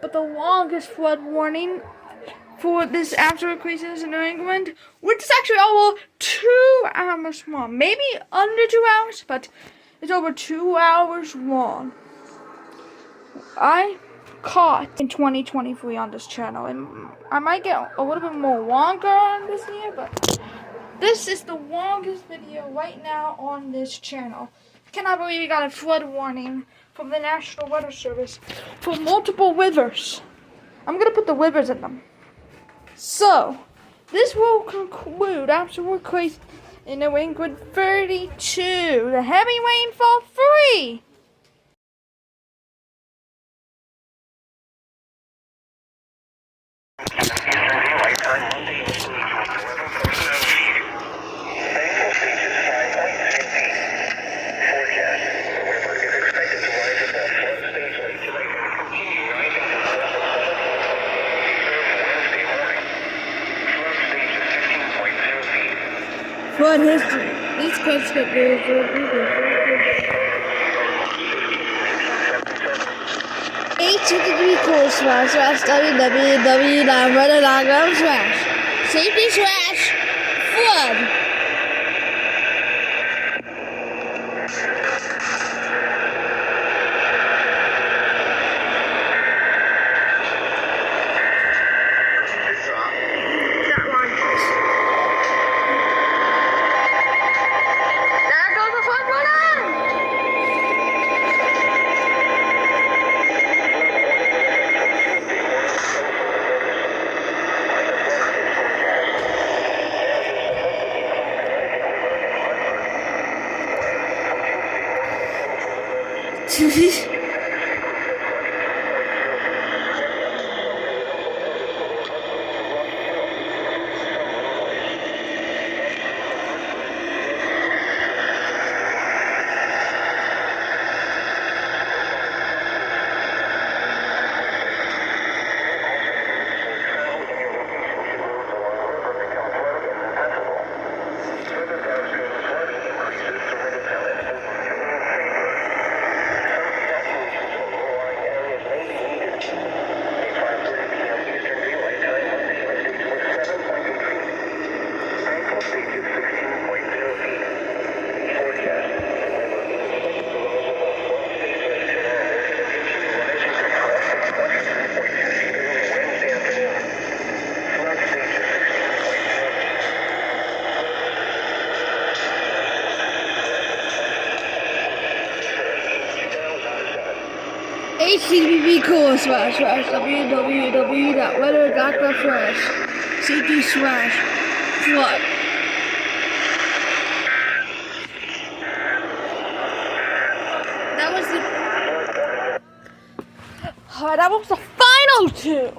But the longest flood warning for this absolute crisis in New England, which is actually over 2 hours long. Maybe under 2 hours, but it's over 2 hours long. I caught in 2023 on this channel, and I might get a little bit more longer on this year, but this is the longest video right now on this channel. Cannot believe we got a flood warning from the National Weather Service for multiple rivers. I'm gonna put the rivers in them. So, this will conclude Absolute Crazy in New England 32, the heavy rainfall 3. Eastern Daylight Time, Monday, the stage was 11.9 feet. Rainfall stage is 5.6 feet. Forecast: the river is expected to rise above flood stage late tonight and continue rising to a crest of 17.6 feet early Wednesday morning. Flood stage is 15.0 feet. Flood history. These cuts get very http://www.weather.gov/safety/flood. There goes the flood warning! Areas affected HTTP www.weather.gov/cd/flood. That was the final two.